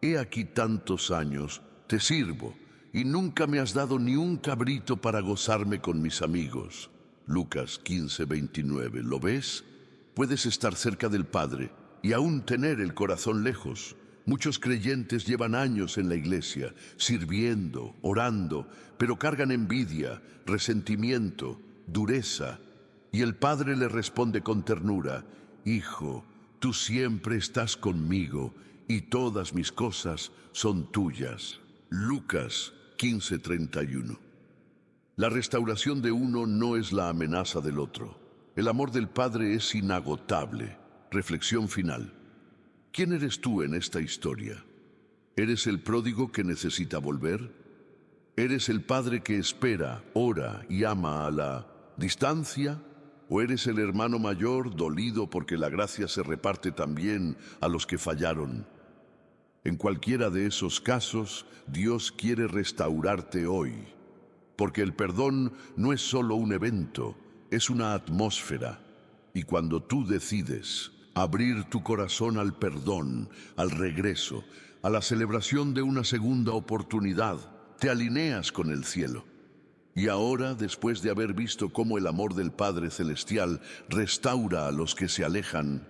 He aquí tantos años, te sirvo, y nunca me has dado ni un cabrito para gozarme con mis amigos. Lucas 15, 29. ¿Lo ves? Puedes estar cerca del Padre y aún tener el corazón lejos. Muchos creyentes llevan años en la iglesia, sirviendo, orando, pero cargan envidia, resentimiento, dureza. Y el Padre le responde con ternura: Hijo, tú siempre estás conmigo y todas mis cosas son tuyas. Lucas 15:31. La restauración de uno no es la amenaza del otro. El amor del Padre es inagotable. Reflexión final. ¿Quién eres tú en esta historia? ¿Eres el pródigo que necesita volver? ¿Eres el padre que espera, ora y ama a la distancia? ¿O eres el hermano mayor dolido porque la gracia se reparte también a los que fallaron? En cualquiera de esos casos, Dios quiere restaurarte hoy, porque el perdón no es solo un evento, es una atmósfera. Y cuando tú decides abrir tu corazón al perdón, al regreso, a la celebración de una segunda oportunidad, te alineas con el cielo. Y ahora, después de haber visto cómo el amor del Padre Celestial restaura a los que se alejan,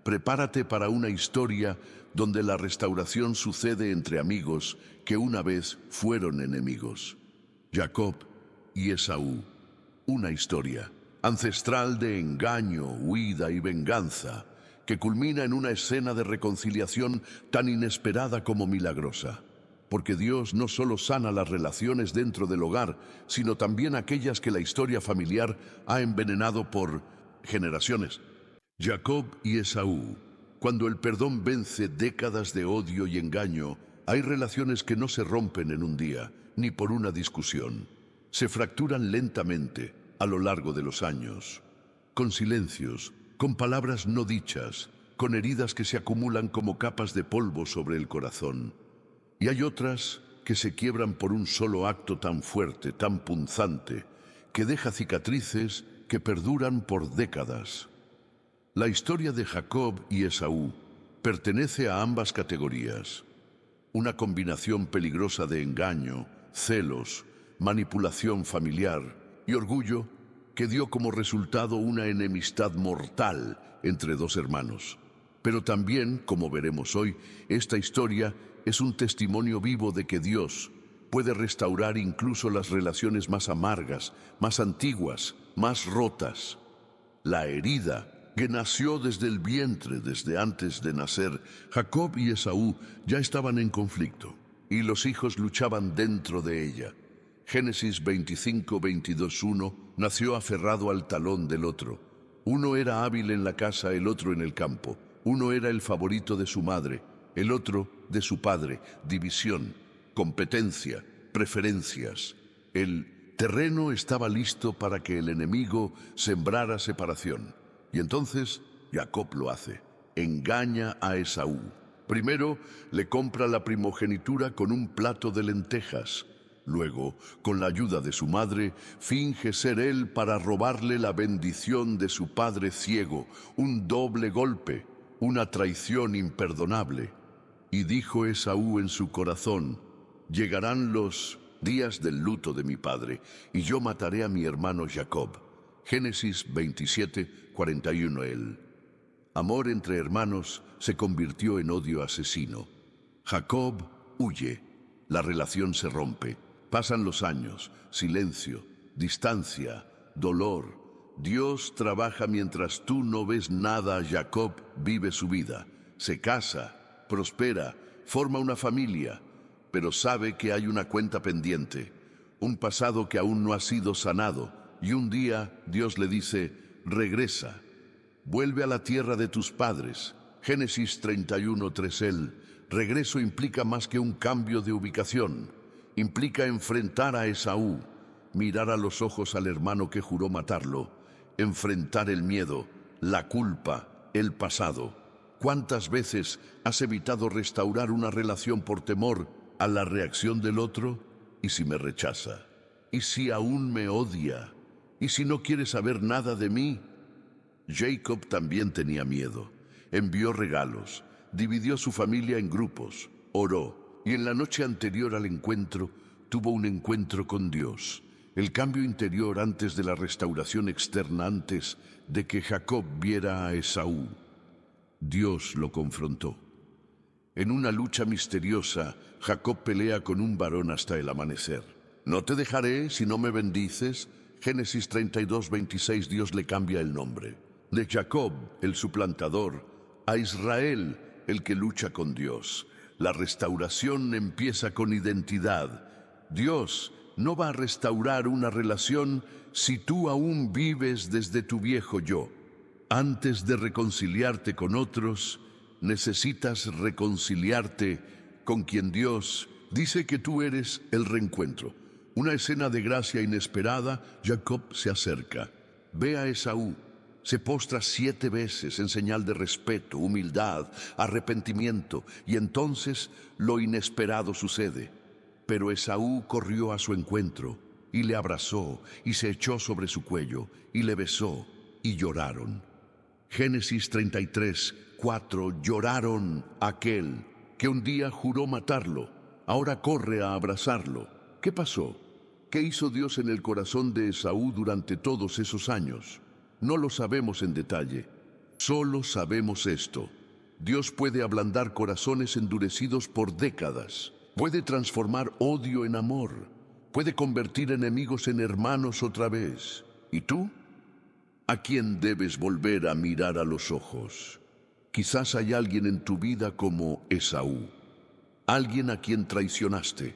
prepárate para una historia donde la restauración sucede entre amigos que una vez fueron enemigos. Jacob y Esaú, una historia ancestral de engaño, huida y venganza, que culmina en una escena de reconciliación tan inesperada como milagrosa. Porque Dios no solo sana las relaciones dentro del hogar, sino también aquellas que la historia familiar ha envenenado por generaciones. Jacob y Esaú. Cuando el perdón vence décadas de odio y engaño, hay relaciones que no se rompen en un día, ni por una discusión. Se fracturan lentamente a lo largo de los años, con silencios, con palabras no dichas, con heridas que se acumulan como capas de polvo sobre el corazón. Y hay otras que se quiebran por un solo acto tan fuerte, tan punzante, que deja cicatrices que perduran por décadas. La historia de Jacob y Esaú pertenece a ambas categorías. Una combinación peligrosa de engaño, celos, manipulación familiar y orgullo que dio como resultado una enemistad mortal entre dos hermanos. Pero también, como veremos hoy, esta historia es un testimonio vivo de que Dios puede restaurar incluso las relaciones más amargas, más antiguas, más rotas. La herida que nació desde el vientre, desde antes de nacer, Jacob y Esaú ya estaban en conflicto, y los hijos luchaban dentro de ella. Génesis 25:22-1 nació aferrado al talón del otro. Uno era hábil en la casa, el otro en el campo. Uno era el favorito de su madre, el otro de su padre. División, competencia, preferencias. El terreno estaba listo para que el enemigo sembrara separación. Y entonces Jacob lo hace. Engaña a Esaú. Primero le compra la primogenitura con un plato de lentejas. Luego, con la ayuda de su madre, finge ser él para robarle la bendición de su padre ciego. Un doble golpe, una traición imperdonable. Y dijo Esaú en su corazón: llegarán los días del luto de mi padre, y yo mataré a mi hermano Jacob. Génesis 27:41. El amor entre hermanos se convirtió en odio asesino. Jacob huye, la relación se rompe. Pasan los años, silencio, distancia, dolor. Dios trabaja mientras tú no ves nada. Jacob vive su vida, se casa, prospera, forma una familia, pero sabe que hay una cuenta pendiente, un pasado que aún no ha sido sanado, y un día Dios le dice: regresa, vuelve a la tierra de tus padres. Génesis 31:3. El regreso implica más que un cambio de ubicación. Implica enfrentar a Esaú, mirar a los ojos al hermano que juró matarlo, enfrentar el miedo, la culpa, el pasado. ¿Cuántas veces has evitado restaurar una relación por temor a la reacción del otro? ¿Y si me rechaza? ¿Y si aún me odia? ¿Y si no quiere saber nada de mí? Jacob también tenía miedo. Envió regalos, dividió su familia en grupos, oró, y en la noche anterior al encuentro tuvo un encuentro con Dios. el cambio interior antes de la restauración externa, antes de que Jacob viera a Esaú. Dios lo confrontó. En una lucha misteriosa, Jacob pelea con un varón hasta el amanecer. No te dejaré si no me bendices. Génesis 32:26, Dios le cambia el nombre. De Jacob, el suplantador, a Israel, el que lucha con Dios. La restauración empieza con identidad. Dios no va a restaurar una relación si tú aún vives desde tu viejo yo. Antes de reconciliarte con otros, necesitas reconciliarte con quien Dios dice que tú eres el reencuentro. Una escena de gracia inesperada, Jacob se acerca. Ve a Esaú. Se postra 7 veces en señal de respeto, humildad, arrepentimiento, y entonces lo inesperado sucede. Pero Esaú corrió a su encuentro y le abrazó y se echó sobre su cuello y le besó y lloraron. Génesis 33:4, lloraron a aquel que un día juró matarlo, ahora corre a abrazarlo. ¿Qué pasó? ¿Qué hizo Dios en el corazón de Esaú durante todos esos años? No lo sabemos en detalle. Solo sabemos esto: Dios puede ablandar corazones endurecidos por décadas. Puede transformar odio en amor. Puede convertir enemigos en hermanos otra vez. ¿Y tú? ¿A quién debes volver a mirar a los ojos? Quizás hay alguien en tu vida como Esaú. Alguien a quien traicionaste.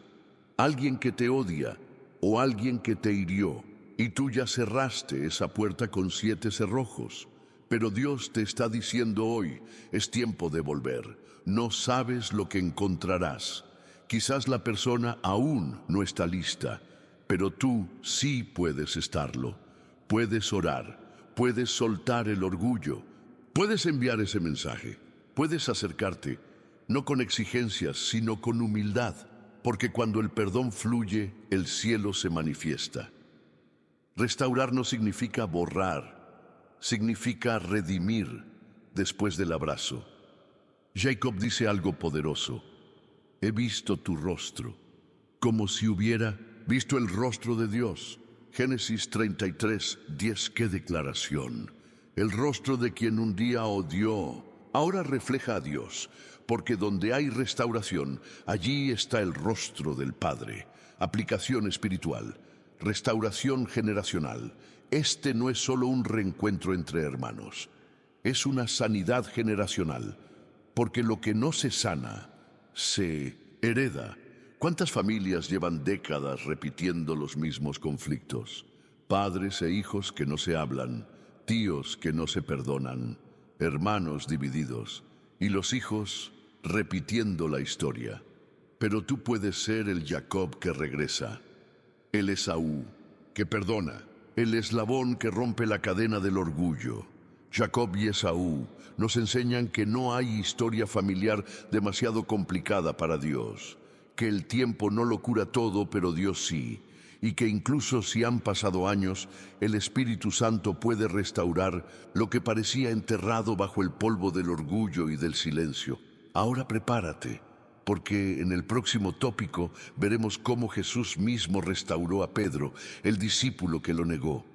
Alguien que te odia o alguien que te hirió. Y tú ya cerraste esa puerta con 7 cerrojos. Pero Dios te está diciendo hoy, es tiempo de volver. No sabes lo que encontrarás. Quizás la persona aún no está lista, pero tú sí puedes estarlo. Puedes orar, puedes soltar el orgullo, puedes enviar ese mensaje, puedes acercarte, no con exigencias, sino con humildad, porque cuando el perdón fluye, el cielo se manifiesta. Restaurar no significa borrar, significa redimir después del abrazo. Jacob dice algo poderoso: he visto tu rostro, como si hubiera visto el rostro de Dios. Génesis 33:10, qué declaración. El rostro de quien un día odió, ahora refleja a Dios, porque donde hay restauración, allí está el rostro del Padre. Aplicación espiritual, restauración generacional. Este no es solo un reencuentro entre hermanos, es una sanidad generacional, porque lo que no se sana, se hereda. ¿Cuántas familias llevan décadas repitiendo los mismos conflictos? Padres e hijos que no se hablan, tíos que no se perdonan, hermanos divididos, y los hijos repitiendo la historia. Pero tú puedes ser el Jacob que regresa, el Esaú que perdona, el eslabón que rompe la cadena del orgullo. Jacob y Esaú nos enseñan que no hay historia familiar demasiado complicada para Dios, que el tiempo no lo cura todo, pero Dios sí, y que incluso si han pasado años, el Espíritu Santo puede restaurar lo que parecía enterrado bajo el polvo del orgullo y del silencio. Ahora prepárate, porque en el próximo tópico veremos cómo Jesús mismo restauró a Pedro, el discípulo que lo negó.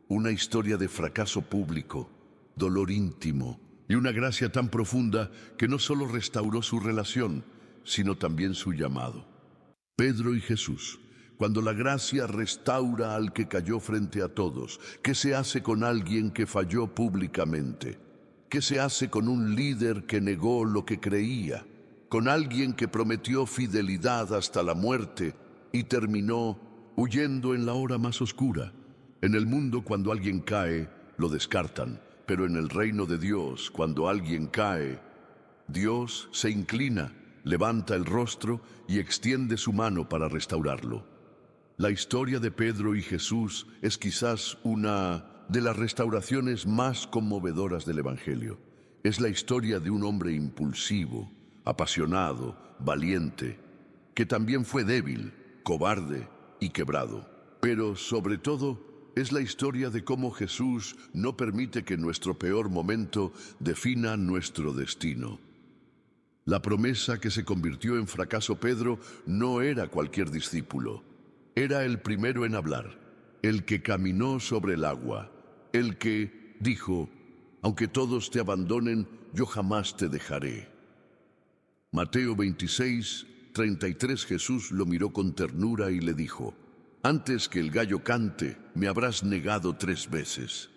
Una historia de fracaso público, dolor íntimo y una gracia tan profunda que no solo restauró su relación, sino también su llamado. Pedro y Jesús. Cuando la gracia restaura al que cayó frente a todos, ¿qué se hace con alguien que falló públicamente? ¿Qué se hace con un líder que negó lo que creía? Con alguien que prometió fidelidad hasta la muerte y terminó huyendo en la hora más oscura. En el mundo, cuando alguien cae, lo descartan, pero en el reino de Dios, cuando alguien cae, Dios se inclina, levanta el rostro y extiende su mano para restaurarlo. La historia de Pedro y Jesús es quizás una de las restauraciones más conmovedoras del Evangelio. Es la historia de un hombre impulsivo, apasionado, valiente, que también fue débil, cobarde y quebrado. Pero sobre todo es la historia de cómo Jesús no permite que nuestro peor momento defina nuestro destino. La promesa que se convirtió en fracaso Pedro no era cualquier discípulo. Era el primero en hablar, el que caminó sobre el agua, el que dijo, aunque todos te abandonen, yo jamás te dejaré. Mateo 26, 33, Jesús lo miró con ternura y le dijo, antes que el gallo cante, me habrás negado 3 veces.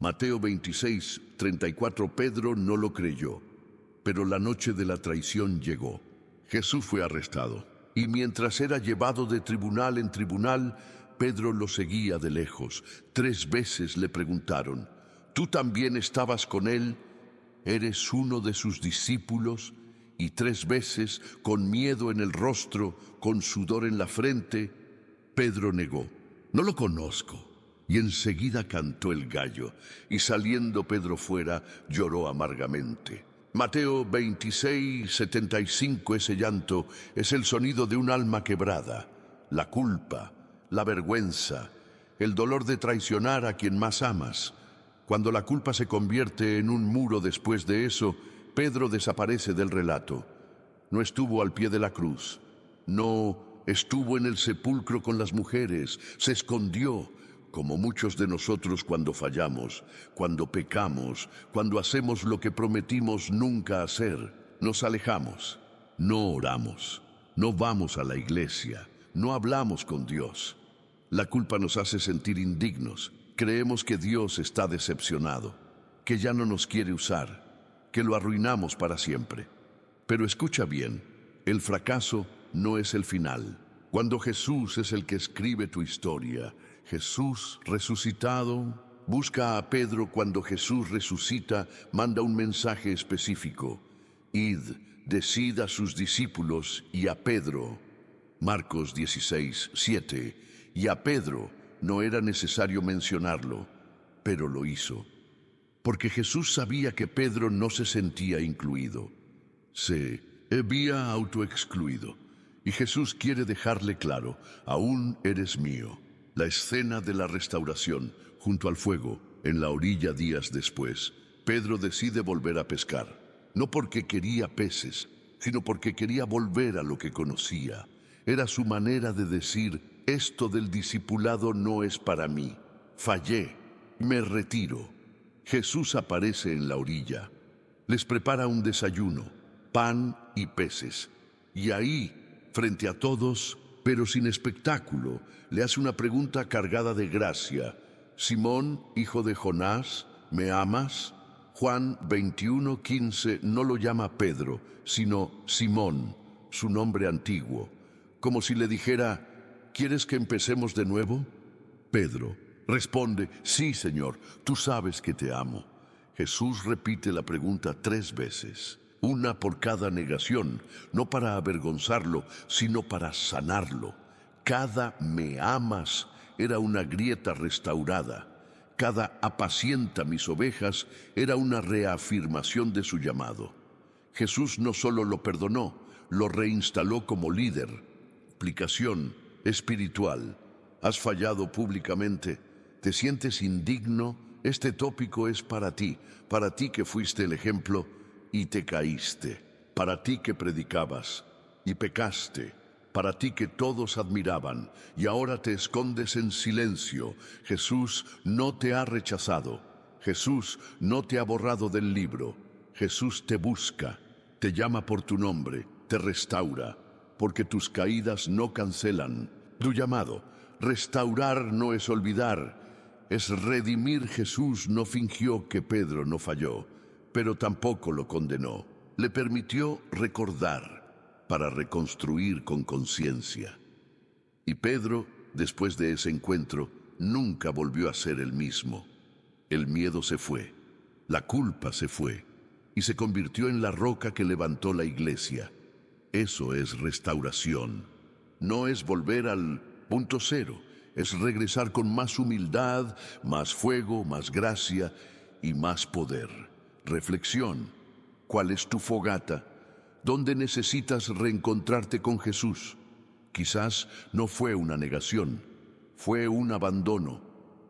Mateo 26, 34, Pedro no lo creyó, pero la noche de la traición llegó. Jesús fue arrestado, y mientras era llevado de tribunal en tribunal, Pedro lo seguía de lejos. 3 veces le preguntaron, ¿tú también estabas con él? ¿Eres uno de sus discípulos? Y 3 veces, con miedo en el rostro, con sudor en la frente, Pedro negó, no lo conozco. Y enseguida cantó el gallo, y saliendo Pedro fuera, lloró amargamente. Mateo 26, 75, ese llanto es el sonido de un alma quebrada, la culpa, la vergüenza, el dolor de traicionar a quien más amas. Cuando la culpa se convierte en un muro después de eso, Pedro desaparece del relato. No estuvo al pie de la cruz, no estuvo en el sepulcro con las mujeres, se escondió, como muchos de nosotros cuando fallamos, cuando pecamos, cuando hacemos lo que prometimos nunca hacer. Nos alejamos, no oramos, no vamos a la iglesia, no hablamos con Dios. La culpa nos hace sentir indignos. Creemos que Dios está decepcionado, que ya no nos quiere usar, que lo arruinamos para siempre. Pero escucha bien, el fracaso no es el final. Cuando Jesús es el que escribe tu historia, Jesús resucitado, busca a Pedro. Cuando Jesús resucita, manda un mensaje específico. Id, decid a sus discípulos y a Pedro. Marcos 16, 7. Y a Pedro no era necesario mencionarlo, pero lo hizo. Porque Jesús sabía que Pedro no se sentía incluido. Se había autoexcluido. Y Jesús quiere dejarle claro, aún eres mío. La escena de la restauración, junto al fuego, en la orilla días después, Pedro decide volver a pescar. No porque quería peces, sino porque quería volver a lo que conocía. Era su manera de decir, esto del discipulado no es para mí. Fallé, me retiro. Jesús aparece en la orilla. Les prepara un desayuno, pan y peces. Y ahí, frente a todos, pero sin espectáculo, le hace una pregunta cargada de gracia. Simón, hijo de Jonás, ¿me amas? Juan 21, 15 no lo llama Pedro, sino Simón, su nombre antiguo. Como si le dijera, ¿quieres que empecemos de nuevo? Pedro responde, sí, Señor, tú sabes que te amo. Jesús repite la pregunta 3 veces. Una por cada negación, no para avergonzarlo, sino para sanarlo. Cada me amas era una grieta restaurada. Cada apacienta mis ovejas era una reafirmación de su llamado. Jesús no solo lo perdonó, lo reinstaló como líder. Aplicación espiritual. ¿Has fallado públicamente? ¿Te sientes indigno? Este tópico es para ti que fuiste el ejemplo y te caíste, para ti que predicabas y pecaste, para ti que todos admiraban y ahora te escondes en silencio. Jesús no te ha rechazado, Jesús no te ha borrado del libro. Jesús te busca, te llama por tu nombre, te restaura, porque tus caídas no cancelan tu llamado. Restaurar no es olvidar, es redimir. Jesús no fingió que Pedro no falló, pero tampoco lo condenó. Le permitió recordar para reconstruir con conciencia. Y Pedro, después de ese encuentro, nunca volvió a ser el mismo. El miedo se fue, la culpa se fue, y se convirtió en la roca que levantó la iglesia. Eso es restauración. No es volver al punto cero, es regresar con más humildad, más fuego, más gracia y más poder. Reflexión. ¿Cuál es tu fogata? ¿Dónde necesitas reencontrarte con Jesús? Quizás no fue una negación, fue un abandono,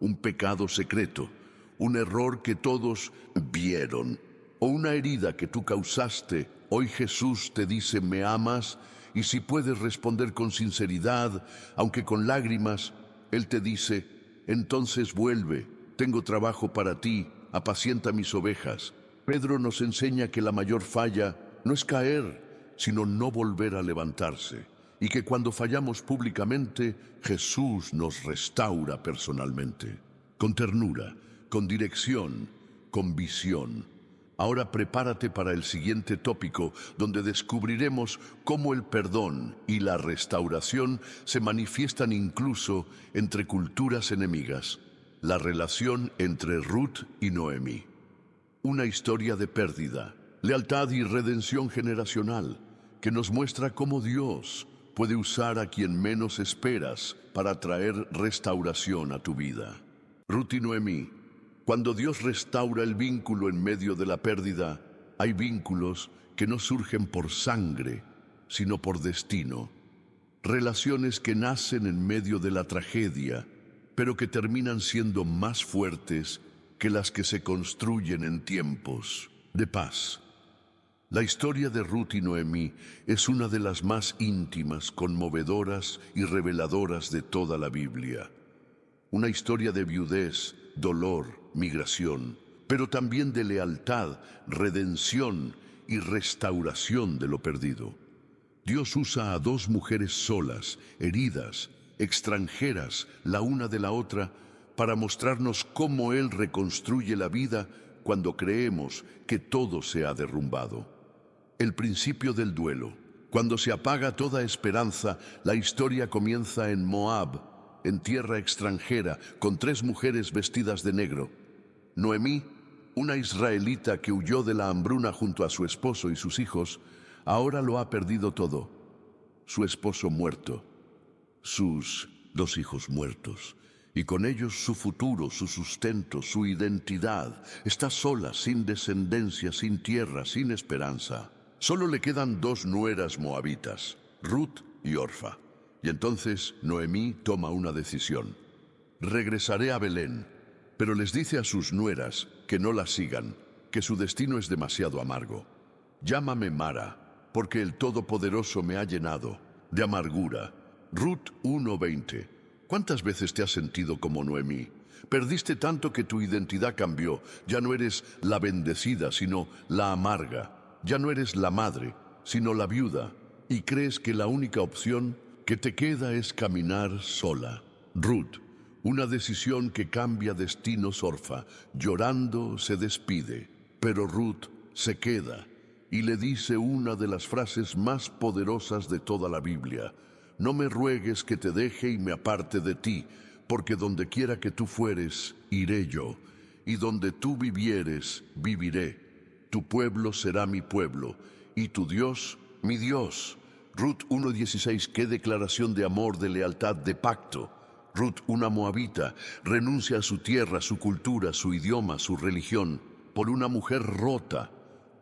un pecado secreto, un error que todos vieron, o una herida que tú causaste. Hoy Jesús te dice, ¿me amas? Y si puedes responder con sinceridad, aunque con lágrimas, Él te dice, entonces vuelve, tengo trabajo para ti, apacienta mis ovejas. Pedro nos enseña que la mayor falla no es caer, sino no volver a levantarse, y que cuando fallamos públicamente, Jesús nos restaura personalmente, con ternura, con dirección, con visión. Ahora prepárate para el siguiente tópico, donde descubriremos cómo el perdón y la restauración se manifiestan incluso entre culturas enemigas. La relación entre Ruth y Noemí. Una historia de pérdida, lealtad y redención generacional, que nos muestra cómo Dios puede usar a quien menos esperas para traer restauración a tu vida. Ruth y Noemí. Cuando Dios restaura el vínculo en medio de la pérdida, hay vínculos que no surgen por sangre, sino por destino. Relaciones que nacen en medio de la tragedia, pero que terminan siendo más fuertes que las que se construyen en tiempos de paz. La historia de Ruth y Noemí es una de las más íntimas, conmovedoras y reveladoras de toda la Biblia. Una historia de viudez, dolor, migración, pero también de lealtad, redención y restauración de lo perdido. Dios usa a dos mujeres solas, heridas, extranjeras la una de la otra, para mostrarnos cómo Él reconstruye la vida cuando creemos que todo se ha derrumbado. El principio del duelo. Cuando se apaga toda esperanza, la historia comienza en Moab, en tierra extranjera, con tres mujeres vestidas de negro. Noemí, una israelita que huyó de la hambruna junto a su esposo y sus hijos, ahora lo ha perdido todo. Su esposo muerto, sus dos hijos muertos, y con ellos su futuro, su sustento, su identidad. Está sola, sin descendencia, sin tierra, sin esperanza. Solo le quedan dos nueras moabitas, Ruth y Orfa. Y entonces Noemí toma una decisión. Regresaré a Belén, pero les dice a sus nueras que no la sigan, que su destino es demasiado amargo. Llámame Mara, porque el Todopoderoso me ha llenado de amargura. Ruth 1:20. ¿Cuántas veces te has sentido como Noemí? Perdiste tanto que tu identidad cambió. Ya no eres la bendecida, sino la amarga. Ya no eres la madre, sino la viuda. Y crees que la única opción que te queda es caminar sola. Ruth, una decisión que cambia destinos. Orfa, llorando, se despide. Pero Ruth se queda y le dice una de las frases más poderosas de toda la Biblia. No me ruegues que te deje y me aparte de ti, porque donde quiera que tú fueres, iré yo, y donde tú vivieres, viviré. Tu pueblo será mi pueblo, y tu Dios, mi Dios. Ruth 1:16, qué declaración de amor, de lealtad, de pacto. Ruth, una moabita, renuncia a su tierra, su cultura, su idioma, su religión, por una mujer rota,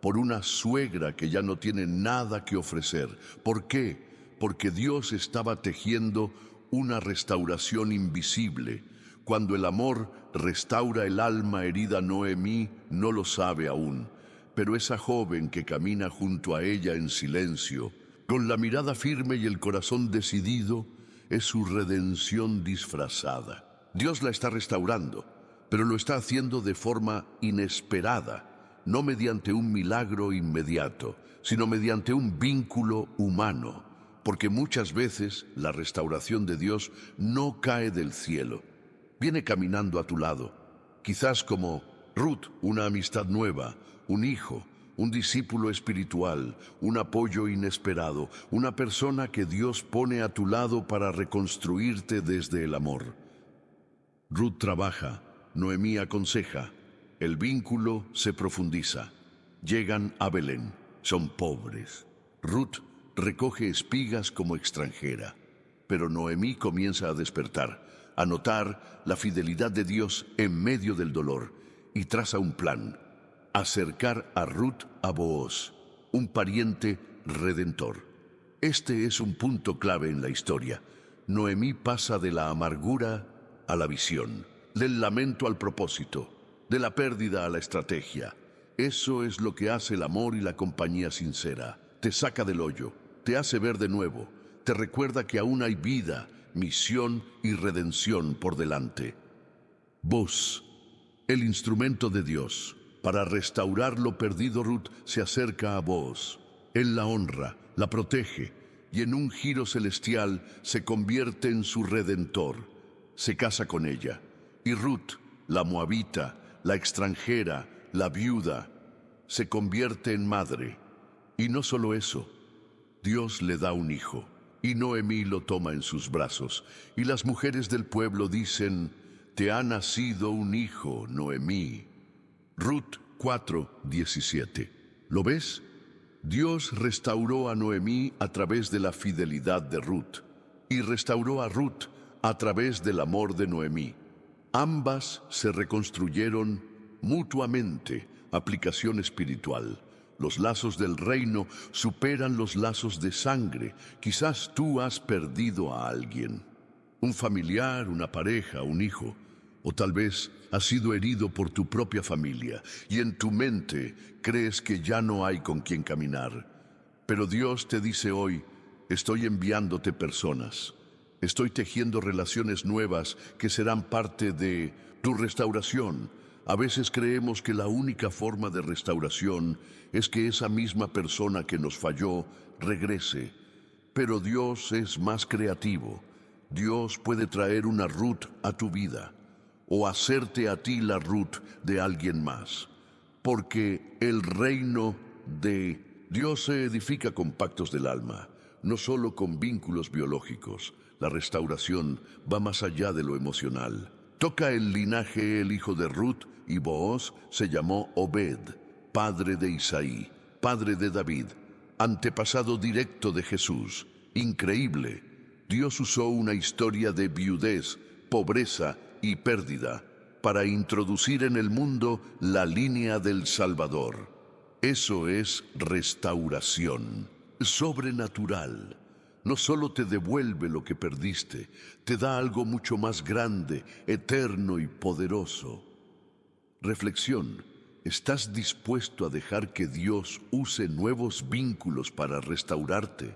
por una suegra que ya no tiene nada que ofrecer. ¿Por qué? Porque Dios estaba tejiendo una restauración invisible. Cuando el amor restaura el alma herida, Noemí no lo sabe aún. Pero esa joven que camina junto a ella en silencio, con la mirada firme y el corazón decidido, es su redención disfrazada. Dios la está restaurando, pero lo está haciendo de forma inesperada, no mediante un milagro inmediato, sino mediante un vínculo humano, porque muchas veces la restauración de Dios no cae del cielo. Viene caminando a tu lado, quizás como Ruth, una amistad nueva, un hijo, un discípulo espiritual, un apoyo inesperado, una persona que Dios pone a tu lado para reconstruirte desde el amor. Ruth trabaja, Noemí aconseja, el vínculo se profundiza. Llegan a Belén, son pobres. Ruth recoge espigas como extranjera, pero Noemí comienza a despertar, a notar la fidelidad de Dios en medio del dolor, y traza un plan: acercar a Ruth a Booz, un pariente redentor. Este es un punto clave en la historia. Noemí pasa de la amargura a la visión, del lamento al propósito, de la pérdida a la estrategia. Eso es lo que hace el amor y la compañía sincera. Te saca del hoyo, te hace ver de nuevo, te recuerda que aún hay vida misión y redención por delante. Vos, el instrumento de Dios, para restaurar lo perdido. Ruth se acerca a vos. Él la honra, la protege y en un giro celestial se convierte en su redentor. Se casa con ella. Y Ruth, la moabita, la extranjera, la viuda, se convierte en madre. Y no solo eso, Dios le da un hijo. Y Noemí lo toma en sus brazos. Y las mujeres del pueblo dicen: te ha nacido un hijo, Noemí. Ruth 4:17. ¿Lo ves? Dios restauró a Noemí a través de la fidelidad de Ruth. Y restauró a Ruth a través del amor de Noemí. Ambas se reconstruyeron mutuamente. Aplicación espiritual. Los lazos del reino superan los lazos de sangre. Quizás tú has perdido a alguien. Un familiar, una pareja, un hijo. O tal vez has sido herido por tu propia familia y en tu mente crees que ya no hay con quien caminar. Pero Dios te dice hoy: estoy enviándote personas. Estoy tejiendo relaciones nuevas que serán parte de tu restauración. A veces creemos que la única forma de restauración es que esa misma persona que nos falló regrese. Pero Dios es más creativo. Dios puede traer una Ruth a tu vida o hacerte a ti la Ruth de alguien más. Porque el reino de Dios se edifica con pactos del alma, no solo con vínculos biológicos. La restauración va más allá de lo emocional. Toca el linaje el hijo de Ruth, y Booz se llamó Obed, padre de Isaí, padre de David, antepasado directo de Jesús. Increíble. Dios usó una historia de viudez, pobreza y pérdida para introducir en el mundo la línea del Salvador. Eso es restauración sobrenatural. No solo te devuelve lo que perdiste, te da algo mucho más grande, eterno y poderoso. Reflexión: ¿estás dispuesto a dejar que Dios use nuevos vínculos para restaurarte?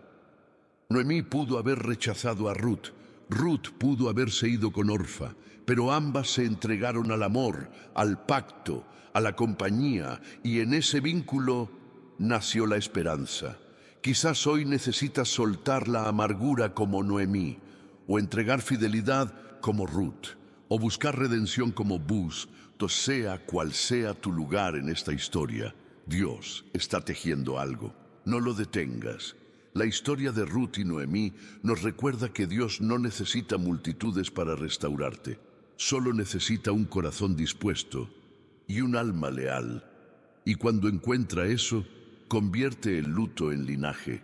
Noemí pudo haber rechazado a Ruth. Ruth pudo haberse ido con Orfa, pero ambas se entregaron al amor, al pacto, a la compañía, y en ese vínculo nació la esperanza. Quizás hoy necesitas soltar la amargura como Noemí, o entregar fidelidad como Ruth, o buscar redención como Booz. Sea cual sea tu lugar en esta historia, Dios está tejiendo algo. No lo detengas. La historia de Ruth y Noemí nos recuerda que Dios no necesita multitudes para restaurarte. Solo necesita un corazón dispuesto y un alma leal. Y cuando encuentra eso, convierte el luto en linaje.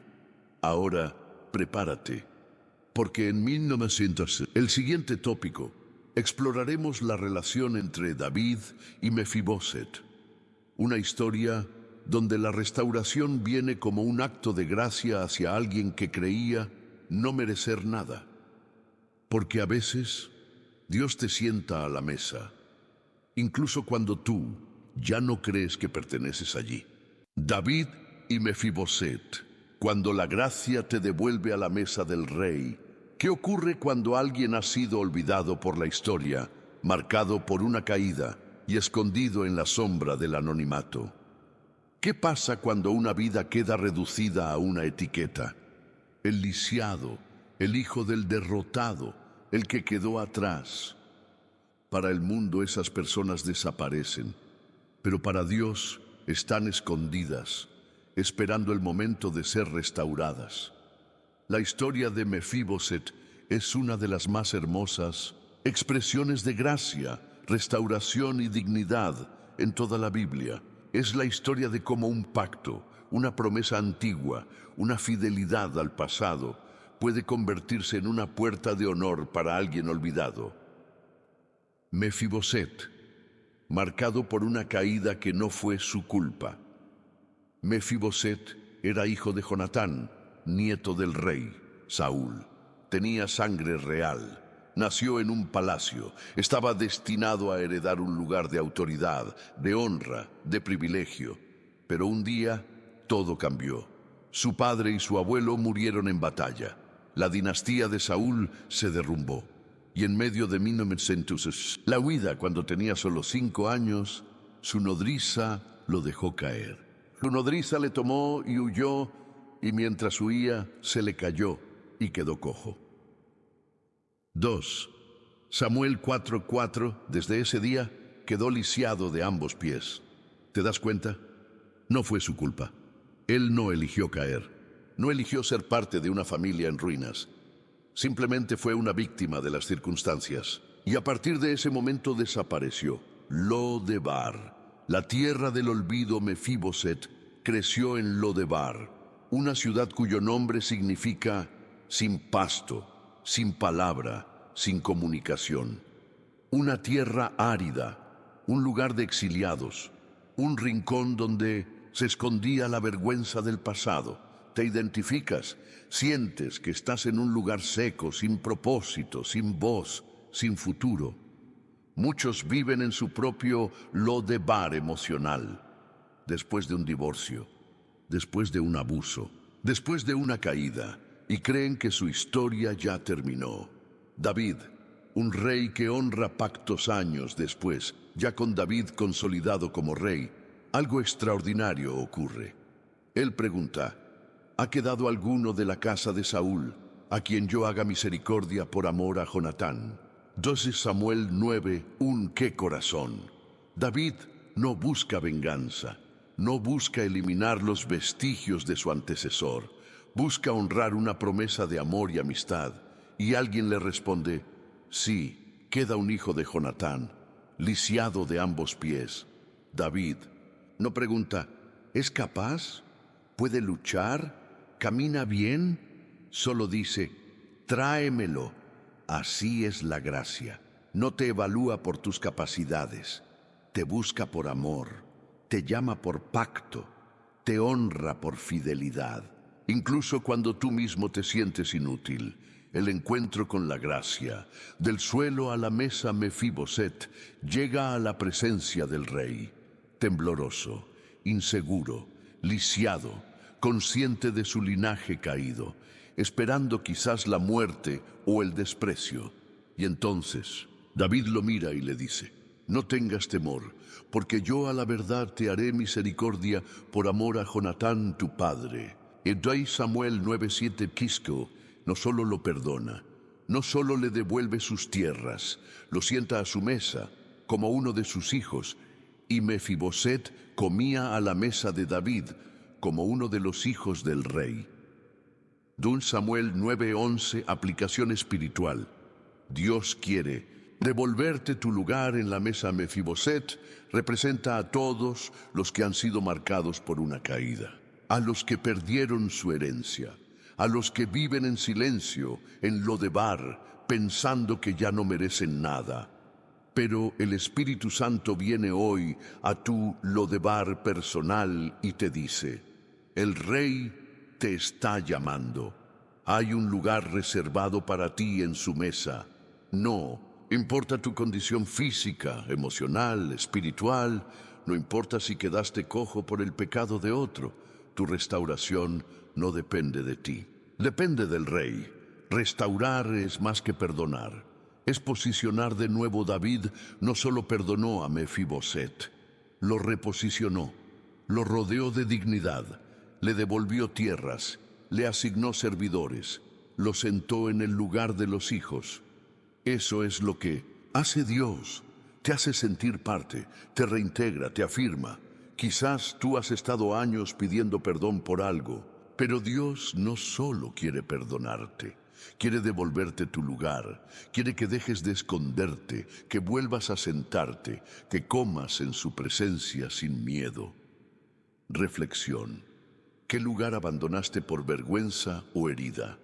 Ahora, prepárate, porque en 1900, el siguiente tópico, exploraremos la relación entre David y Mefiboset. Una historia donde la restauración viene como un acto de gracia hacia alguien que creía no merecer nada. Porque a veces Dios te sienta a la mesa, incluso cuando tú ya no crees que perteneces allí. David y Mefiboset, cuando la gracia te devuelve a la mesa del rey. ¿Qué ocurre cuando alguien ha sido olvidado por la historia, marcado por una caída y escondido en la sombra del anonimato? ¿Qué pasa cuando una vida queda reducida a una etiqueta? El lisiado, el hijo del derrotado, el que quedó atrás. Para el mundo esas personas desaparecen, pero para Dios están escondidas, esperando el momento de ser restauradas. La historia de Mefiboset es una de las más hermosas expresiones de gracia, restauración y dignidad en toda la Biblia. Es la historia de cómo un pacto, una promesa antigua, una fidelidad al pasado, puede convertirse en una puerta de honor para alguien olvidado. Mefiboset, marcado por una caída que no fue su culpa. Mefiboset era hijo de Jonatán, nieto del rey Saúl. Tenía sangre real. Nació en un palacio. Estaba destinado a heredar un lugar de autoridad, de honra, de privilegio. Pero un día todo cambió. Su padre y su abuelo murieron en batalla. La dinastía de Saúl se derrumbó. Y en medio de 1900, la huida cuando tenía solo 5 años, su nodriza lo dejó caer. Su nodriza le tomó y huyó, y mientras huía se le cayó y quedó cojo. 2. Samuel 4:4, desde ese día quedó lisiado de ambos pies. ¿Te das cuenta? No fue su culpa. Él no eligió caer. No eligió ser parte de una familia en ruinas. Simplemente fue una víctima de las circunstancias. Y a partir de ese momento desapareció. Lodebar, la tierra del olvido Mefiboset, creció en Lodebar, una ciudad cuyo nombre significa sin pasto, sin palabra, sin comunicación. Una tierra árida, un lugar de exiliados, un rincón donde se escondía la vergüenza del pasado. Te identificas, sientes que estás en un lugar seco, sin propósito, sin voz, sin futuro. Muchos viven en su propio Lodebar emocional, después de un divorcio, después de un abuso, después de una caída, y creen que su historia ya terminó. David, un rey que honra pactos años después, ya con David consolidado como rey, algo extraordinario ocurre. Él pregunta: ¿ha quedado alguno de la casa de Saúl, a quien yo haga misericordia por amor a Jonatán? 2 Samuel 9, qué corazón. David no busca venganza, no busca eliminar los vestigios de su antecesor, busca honrar una promesa de amor y amistad. Y alguien le responde: sí, queda un hijo de Jonatán, lisiado de ambos pies. David no pregunta: ¿es capaz? ¿Puede luchar? ¿Camina bien? Solo dice: tráemelo. Así es la gracia. No te evalúa por tus capacidades. Te busca por amor. Te llama por pacto. Te honra por fidelidad. Incluso cuando tú mismo te sientes inútil. El encuentro con la gracia. Del suelo a la mesa Mefiboset llega a la presencia del rey. Tembloroso, inseguro, lisiado, consciente de su linaje caído, esperando quizás la muerte o el desprecio. Y entonces David lo mira y le dice: no tengas temor, porque yo a la verdad te haré misericordia por amor a Jonatán tu padre. Y 2 Samuel 9:7 Quisco no solo lo perdona, no solo le devuelve sus tierras, lo sienta a su mesa como uno de sus hijos, y Mefiboset comía a la mesa de David como uno de los hijos del rey. 2 Samuel 9:11, aplicación espiritual. Dios quiere devolverte tu lugar en la mesa. Mefiboset representa a todos los que han sido marcados por una caída, a los que perdieron su herencia, a los que viven en silencio, en Lodebar, pensando que ya no merecen nada. Pero el Espíritu Santo viene hoy a tu Lodebar personal y te dice: el Rey te está llamando. Hay un lugar reservado para ti en su mesa. No importa tu condición física, emocional, espiritual, no importa si quedaste cojo por el pecado de otro, tu restauración no depende de ti. Depende del Rey. Restaurar es más que perdonar. Es posicionar de nuevo. David no solo perdonó a Mefiboset, lo reposicionó, lo rodeó de dignidad, le devolvió tierras, le asignó servidores, lo sentó en el lugar de los hijos. Eso es lo que hace Dios. Te hace sentir parte, te reintegra, te afirma. Quizás tú has estado años pidiendo perdón por algo, pero Dios no solo quiere perdonarte, quiere devolverte tu lugar, quiere que dejes de esconderte, que vuelvas a sentarte, que comas en su presencia sin miedo. Reflexión. ¿Qué lugar abandonaste por vergüenza o herida?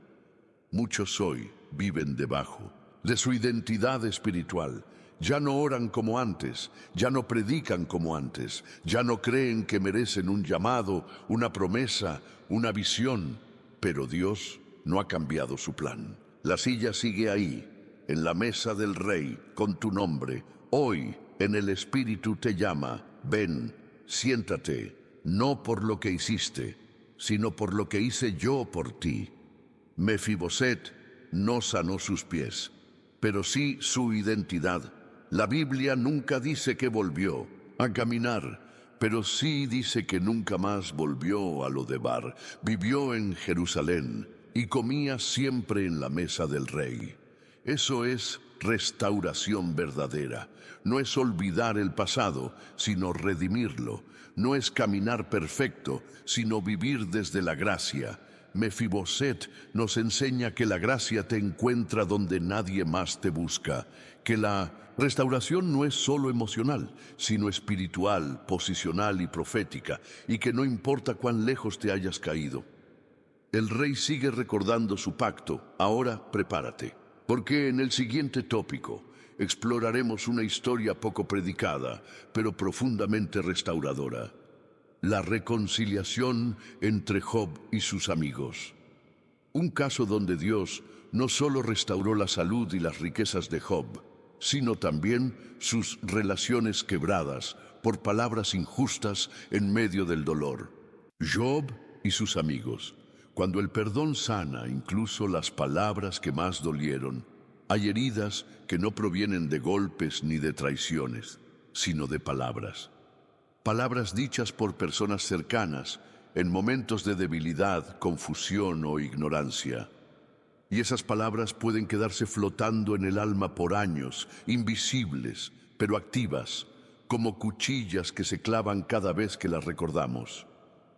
Muchos hoy viven debajo de su identidad espiritual. Ya no oran como antes, ya no predican como antes, ya no creen que merecen un llamado, una promesa, una visión. Pero Dios no ha cambiado su plan. La silla sigue ahí, en la mesa del Rey, con tu nombre. Hoy, en el Espíritu te llama: ven, siéntate, no por lo que hiciste, sino por lo que hice yo por ti. Mefiboset no sanó sus pies, pero sí su identidad. La Biblia nunca dice que volvió a caminar, pero sí dice que nunca más volvió a Lodebar. Vivió en Jerusalén y comía siempre en la mesa del rey. Eso es restauración verdadera. No es olvidar el pasado, sino redimirlo. No es caminar perfecto, sino vivir desde la gracia. Mefiboset nos enseña que la gracia te encuentra donde nadie más te busca, que la restauración no es solo emocional, sino espiritual, posicional y profética, y que no importa cuán lejos te hayas caído. El rey sigue recordando su pacto. Ahora prepárate, porque en el siguiente tópico exploraremos una historia poco predicada, pero profundamente restauradora: la reconciliación entre Job y sus amigos. Un caso donde Dios no solo restauró la salud y las riquezas de Job, sino también sus relaciones quebradas por palabras injustas en medio del dolor. Job y sus amigos. Cuando el perdón sana incluso las palabras que más dolieron, hay heridas que no provienen de golpes ni de traiciones, sino de palabras. Palabras dichas por personas cercanas en momentos de debilidad, confusión o ignorancia. Y esas palabras pueden quedarse flotando en el alma por años, invisibles, pero activas, como cuchillas que se clavan cada vez que las recordamos.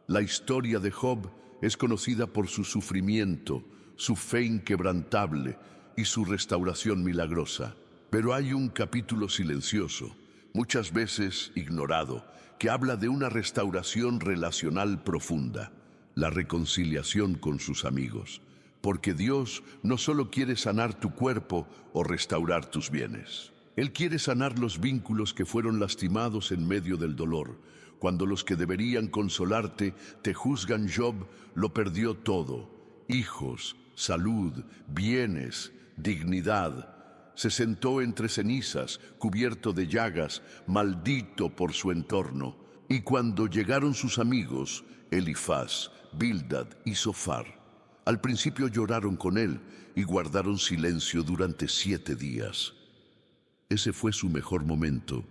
La historia de Job es conocida por su sufrimiento, su fe inquebrantable y su restauración milagrosa. Pero hay un capítulo silencioso, muchas veces ignorado, que habla de una restauración relacional profunda, la reconciliación con sus amigos. Porque Dios no solo quiere sanar tu cuerpo o restaurar tus bienes. Él quiere sanar los vínculos que fueron lastimados en medio del dolor. Cuando los que deberían consolarte te juzgan, Job lo perdió todo: hijos, salud, bienes, dignidad. Se sentó entre cenizas, cubierto de llagas, maldito por su entorno. Y cuando llegaron sus amigos, Elifaz, Bildad y Zofar, al principio lloraron con él y guardaron silencio durante 7 días. Ese fue su mejor momento,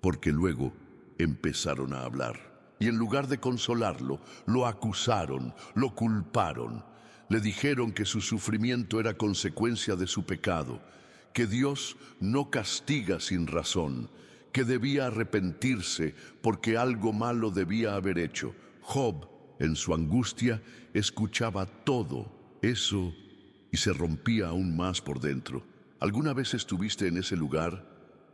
porque luego empezaron a hablar. Y en lugar de consolarlo, lo acusaron, lo culparon. Le dijeron que su sufrimiento era consecuencia de su pecado, que Dios no castiga sin razón, que debía arrepentirse porque algo malo debía haber hecho. Job, en su angustia, escuchaba todo eso y se rompía aún más por dentro. ¿Alguna vez estuviste en ese lugar,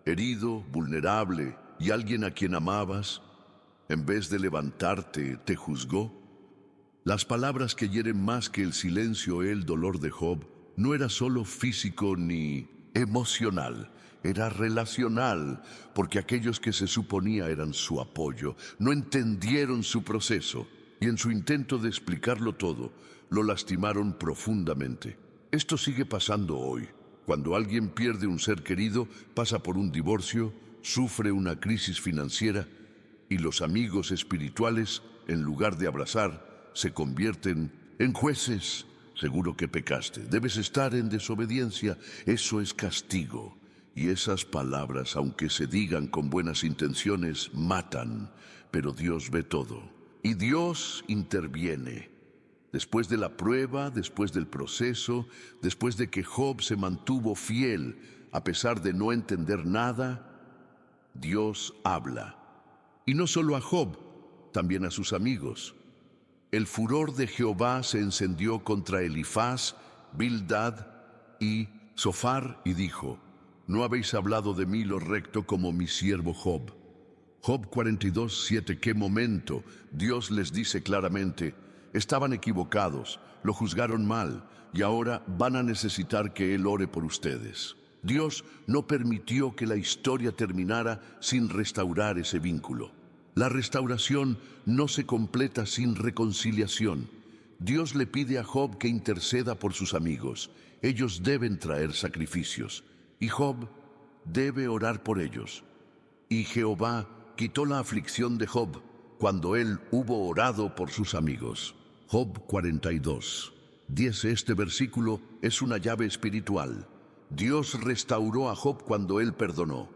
herido, vulnerable, y alguien a quien amabas, en vez de levantarte, te juzgó? Las palabras que hieren más que el silencio, el dolor de Job, no era solo físico ni emocional, era relacional, porque aquellos que se suponía eran su apoyo no entendieron su proceso. Y en su intento de explicarlo todo, lo lastimaron profundamente. Esto sigue pasando hoy. Cuando alguien pierde un ser querido, pasa por un divorcio, sufre una crisis financiera, y los amigos espirituales, en lugar de abrazar, se convierten en jueces. Seguro que pecaste, debes estar en desobediencia, eso es castigo. Y esas palabras, aunque se digan con buenas intenciones, matan, pero Dios ve todo. Y Dios interviene. Después de la prueba, después del proceso, después de que Job se mantuvo fiel a pesar de no entender nada, Dios habla. Y no solo a Job, también a sus amigos. El furor de Jehová se encendió contra Elifaz, Bildad y Zofar y dijo: ¿no habéis hablado de mí lo recto como mi siervo Job? Job 42:7. ¿Qué momento? Dios les dice claramente: estaban equivocados, lo juzgaron mal, y ahora van a necesitar que Él ore por ustedes. Dios no permitió que la historia terminara sin restaurar ese vínculo. La restauración no se completa sin reconciliación. Dios le pide a Job que interceda por sus amigos. Ellos deben traer sacrificios, y Job debe orar por ellos. Y Jehová quitó la aflicción de Job cuando él hubo orado por sus amigos. Job 42. 10. Este versículo es una llave espiritual. Dios restauró a Job cuando él perdonó.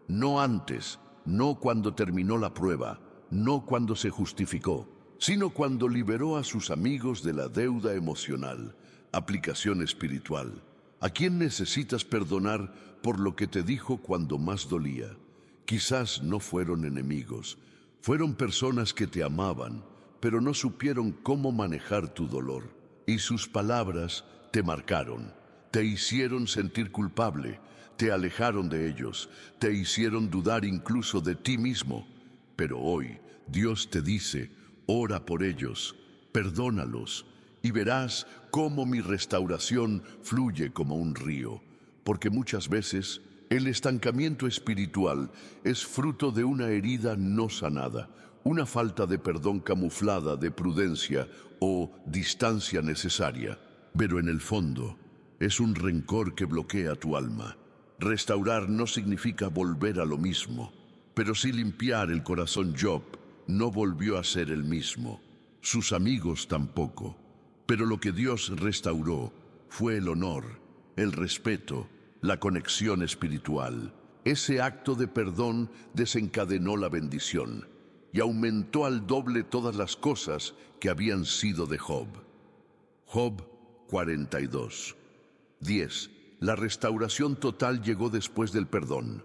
No antes, no cuando terminó la prueba, no cuando se justificó, sino cuando liberó a sus amigos de la deuda emocional. Aplicación espiritual. ¿A quién necesitas perdonar por lo que te dijo cuando más dolía? Quizás no fueron enemigos, fueron personas que te amaban, pero no supieron cómo manejar tu dolor. Y sus palabras te marcaron, te hicieron sentir culpable, te alejaron de ellos, te hicieron dudar incluso de ti mismo. Pero hoy Dios te dice, ora por ellos, perdónalos, y verás cómo mi restauración fluye como un río. Porque muchas veces el estancamiento espiritual es fruto de una herida no sanada, una falta de perdón camuflada de prudencia o distancia necesaria. Pero en el fondo es un rencor que bloquea tu alma. Restaurar no significa volver a lo mismo, pero sí limpiar el corazón. Job no volvió a ser el mismo, sus amigos tampoco. Pero lo que Dios restauró fue el honor, el respeto, la conexión espiritual. Ese acto de perdón desencadenó la bendición y aumentó al doble todas las cosas que habían sido de Job. Job 42. 10. La restauración total llegó después del perdón.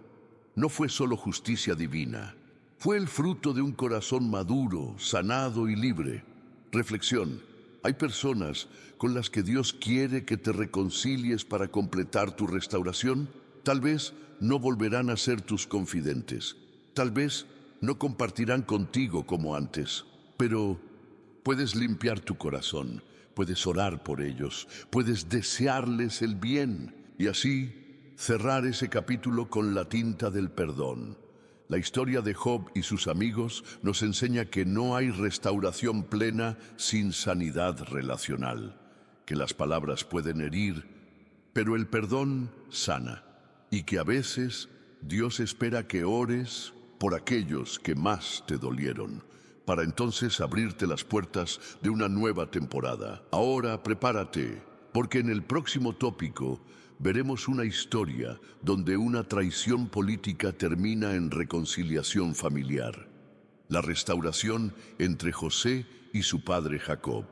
No fue solo justicia divina, fue el fruto de un corazón maduro, sanado y libre. Reflexión. Hay personas con las que Dios quiere que te reconcilies para completar tu restauración. Tal vez no volverán a ser tus confidentes. Tal vez no compartirán contigo como antes. Pero puedes limpiar tu corazón, puedes orar por ellos, puedes desearles el bien y así cerrar ese capítulo con la tinta del perdón. La historia de Job y sus amigos nos enseña que no hay restauración plena sin sanidad relacional, que las palabras pueden herir, pero el perdón sana, y que a veces Dios espera que ores por aquellos que más te dolieron, para entonces abrirte las puertas de una nueva temporada. Ahora prepárate, porque en el próximo tópico veremos una historia donde una traición política termina en reconciliación familiar. La restauración entre José y su padre Jacob.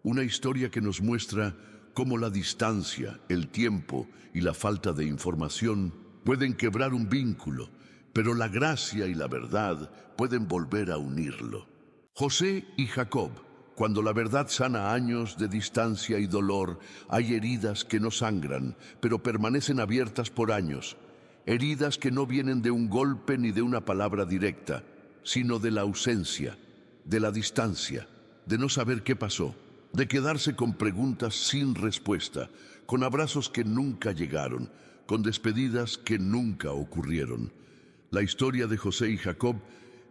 Una historia que nos muestra cómo la distancia, el tiempo y la falta de información pueden quebrar un vínculo, pero la gracia y la verdad pueden volver a unirlo. José y Jacob. Cuando la verdad sana años de distancia y dolor, hay heridas que no sangran, pero permanecen abiertas por años. Heridas que no vienen de un golpe ni de una palabra directa, sino de la ausencia, de la distancia, de no saber qué pasó, de quedarse con preguntas sin respuesta, con abrazos que nunca llegaron, con despedidas que nunca ocurrieron. La historia de José y Jacob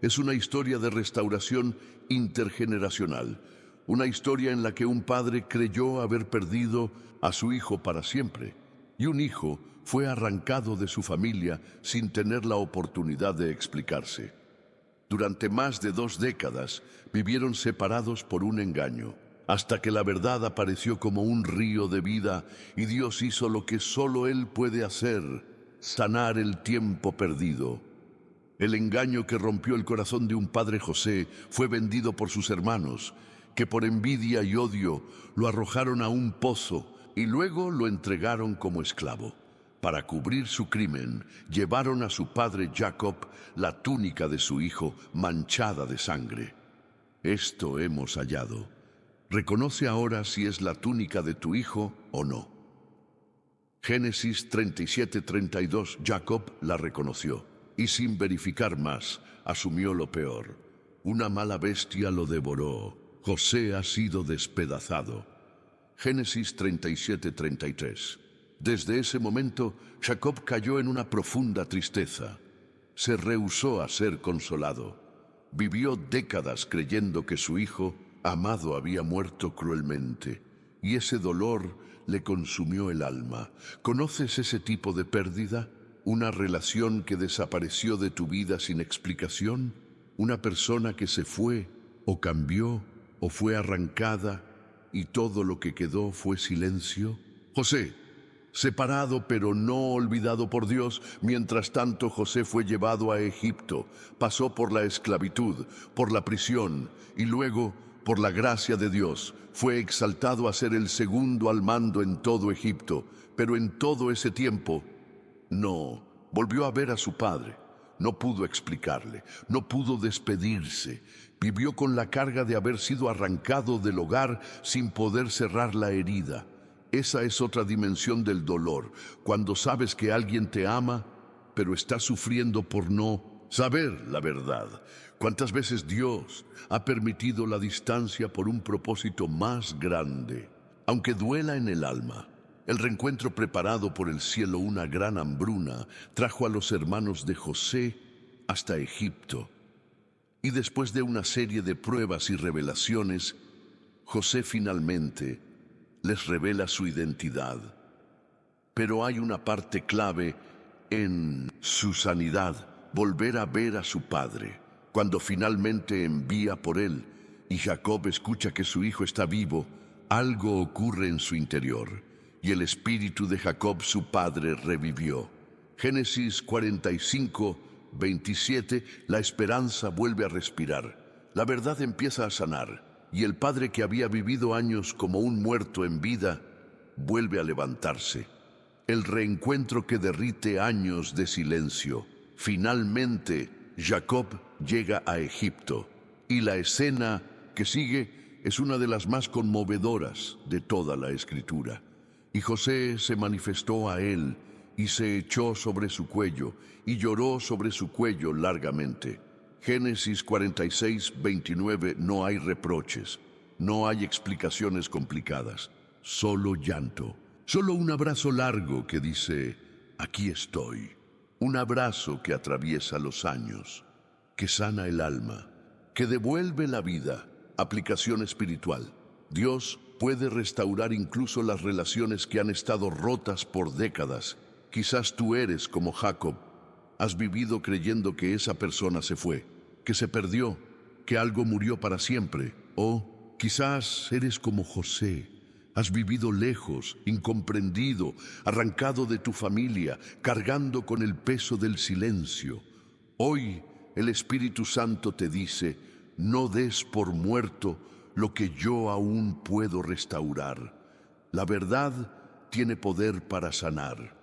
es una historia de restauración intergeneracional, una historia en la que un padre creyó haber perdido a su hijo para siempre, y un hijo fue arrancado de su familia sin tener la oportunidad de explicarse. Durante más de 2 décadas vivieron separados por un engaño, hasta que la verdad apareció como un río de vida y Dios hizo lo que solo Él puede hacer, sanar el tiempo perdido. El engaño que rompió el corazón de un padre José fue vendido por sus hermanos, que por envidia y odio lo arrojaron a un pozo y luego lo entregaron como esclavo. Para cubrir su crimen, llevaron a su padre Jacob la túnica de su hijo manchada de sangre. Esto hemos hallado. Reconoce ahora si es la túnica de tu hijo o no. Génesis 37:32. Jacob la reconoció y sin verificar más, asumió lo peor. Una mala bestia lo devoró. José ha sido despedazado. Génesis 37:33. Desde ese momento, Jacob cayó en una profunda tristeza. Se rehusó a ser consolado. Vivió décadas creyendo que su hijo amado había muerto cruelmente, y ese dolor le consumió el alma. ¿Conoces ese tipo de pérdida? ¿Una relación que desapareció de tu vida sin explicación? ¿Una persona que se fue, o cambió, o fue arrancada? y todo lo que quedó fue silencio? José, separado pero no olvidado por Dios, mientras tanto José fue llevado a Egipto, pasó por la esclavitud, por la prisión y luego, por la gracia de Dios, fue exaltado a ser el segundo al mando en todo Egipto, pero en todo ese tiempo no volvió a ver a su padre. No pudo explicarle, no pudo despedirse. Vivió con la carga de haber sido arrancado del hogar sin poder cerrar la herida. Esa es otra dimensión del dolor, cuando sabes que alguien te ama, pero está sufriendo por no saber la verdad. ¿Cuántas veces Dios ha permitido la distancia por un propósito más grande? Aunque duela en el alma, el reencuentro preparado por el cielo, una gran hambruna, trajo a los hermanos de José hasta Egipto. Y después de una serie de pruebas y revelaciones, José finalmente les revela su identidad. Pero hay una parte clave en su sanidad, volver a ver a su padre. Cuando finalmente envía por él y Jacob escucha que su hijo está vivo, algo ocurre en su interior y el espíritu de Jacob, su padre, revivió. Génesis 45, 27, la esperanza vuelve a respirar. La verdad empieza a sanar y el padre que había vivido años como un muerto en vida, vuelve a levantarse. El reencuentro que derrite años de silencio. Finalmente, Jacob llega a Egipto y la escena que sigue es una de las más conmovedoras de toda la Escritura. Y José se manifestó a él y se echó sobre su cuello y lloró sobre su cuello largamente. Génesis 46, 29, no hay reproches, no hay explicaciones complicadas, solo llanto, solo un abrazo largo que dice, aquí estoy. Un abrazo que atraviesa los años, que sana el alma, que devuelve la vida. Aplicación espiritual. Dios puede restaurar incluso las relaciones que han estado rotas por décadas. Quizás tú eres como Jacob. Has vivido creyendo que esa persona se fue, que se perdió, que algo murió para siempre. O quizás eres como José. Has vivido lejos, incomprendido, arrancado de tu familia, cargando con el peso del silencio. Hoy el Espíritu Santo te dice, no des por muerto lo que yo aún puedo restaurar. La verdad tiene poder para sanar.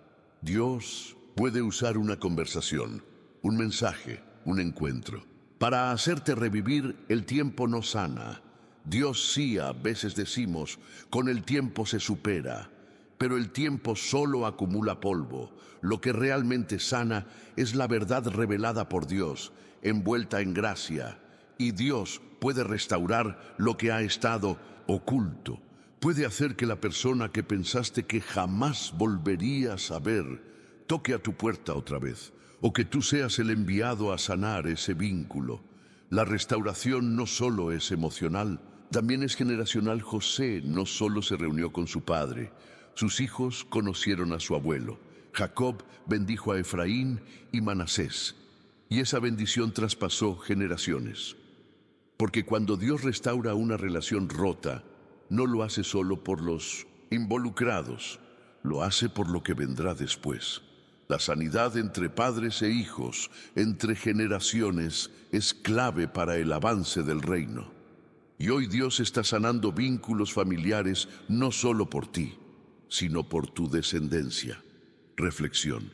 Dios puede usar una conversación, un mensaje, un encuentro. Para hacerte revivir, el tiempo no sana. Dios sí, a veces decimos, con el tiempo se supera, pero el tiempo solo acumula polvo. Lo que realmente sana es la verdad revelada por Dios, envuelta en gracia, y Dios puede restaurar lo que ha estado oculto. Puede hacer que la persona que pensaste que jamás volverías a ver toque a tu puerta otra vez, o que tú seas el enviado a sanar ese vínculo. La restauración no solo es emocional, también es generacional. José no solo se reunió con su padre, sus hijos conocieron a su abuelo. Jacob bendijo a Efraín y Manasés, y esa bendición traspasó generaciones. Porque cuando Dios restaura una relación rota, no lo hace solo por los involucrados, lo hace por lo que vendrá después. La sanidad entre padres e hijos, entre generaciones, es clave para el avance del reino. Y hoy Dios está sanando vínculos familiares no solo por ti, sino por tu descendencia. Reflexión.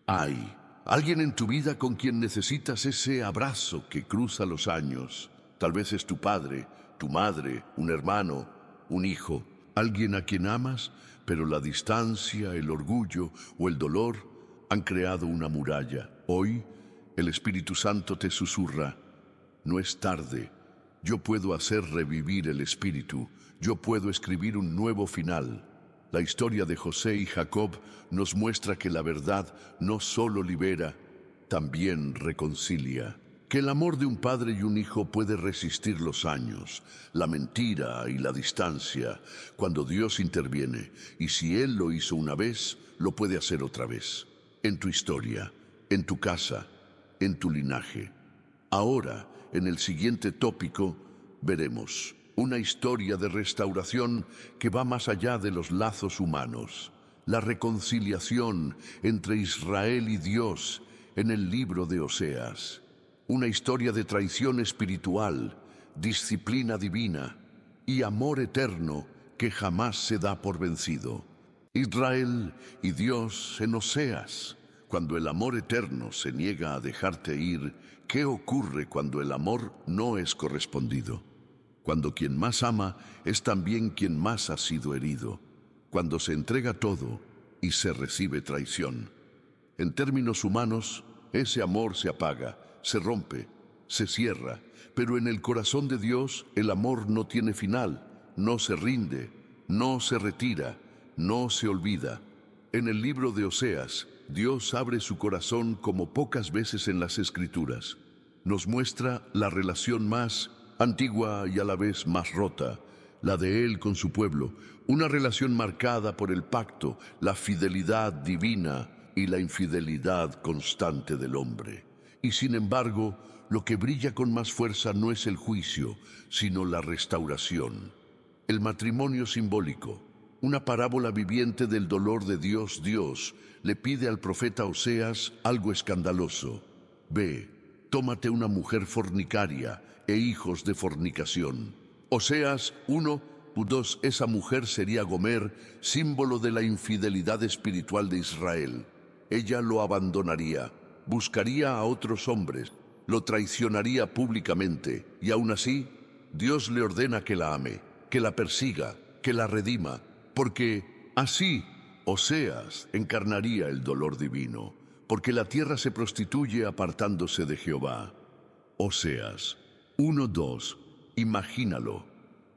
¿Hay alguien en tu vida con quien necesitas ese abrazo que cruza los años? Tal vez es tu padre, tu madre, un hermano, un hijo, alguien a quien amas, pero la distancia, el orgullo o el dolor han creado una muralla. Hoy, el Espíritu Santo te susurra, no es tarde. Yo puedo hacer revivir el espíritu. Yo puedo escribir un nuevo final. La historia de José y Jacob nos muestra que la verdad no solo libera, también reconcilia. Que el amor de un padre y un hijo puede resistir los años, la mentira y la distancia, cuando Dios interviene. Y si Él lo hizo una vez, lo puede hacer otra vez. En tu historia, en tu casa, en tu linaje. Ahora, en el siguiente tópico, veremos una historia de restauración que va más allá de los lazos humanos. La reconciliación entre Israel y Dios en el libro de Oseas. Una historia de traición espiritual, disciplina divina y amor eterno que jamás se da por vencido. Israel y Dios en Oseas. Cuando el amor eterno se niega a dejarte ir, ¿qué ocurre cuando el amor no es correspondido? Cuando quien más ama es también quien más ha sido herido. Cuando se entrega todo y se recibe traición. En términos humanos, ese amor se apaga, se rompe, se cierra, pero en el corazón de Dios el amor no tiene final, no se rinde, no se retira, no se olvida. En el libro de Oseas, Dios abre su corazón como pocas veces en las Escrituras. Nos muestra la relación más antigua y a la vez más rota, la de Él con su pueblo, una relación marcada por el pacto, la fidelidad divina y la infidelidad constante del hombre. Y sin embargo, lo que brilla con más fuerza no es el juicio, sino la restauración. El matrimonio simbólico, una parábola viviente del dolor de Dios, le pide al profeta Oseas algo escandaloso. Ve, tómate una mujer fornicaria e hijos de fornicación. Oseas 1:2. Esa mujer sería Gomer, símbolo de la infidelidad espiritual de Israel. Ella lo abandonaría, buscaría a otros hombres, lo traicionaría públicamente, y aún así, Dios le ordena que la ame, que la persiga, que la redima, porque así Oseas encarnaría el dolor divino, porque la tierra se prostituye apartándose de Jehová. Oseas 1:2. Imagínalo,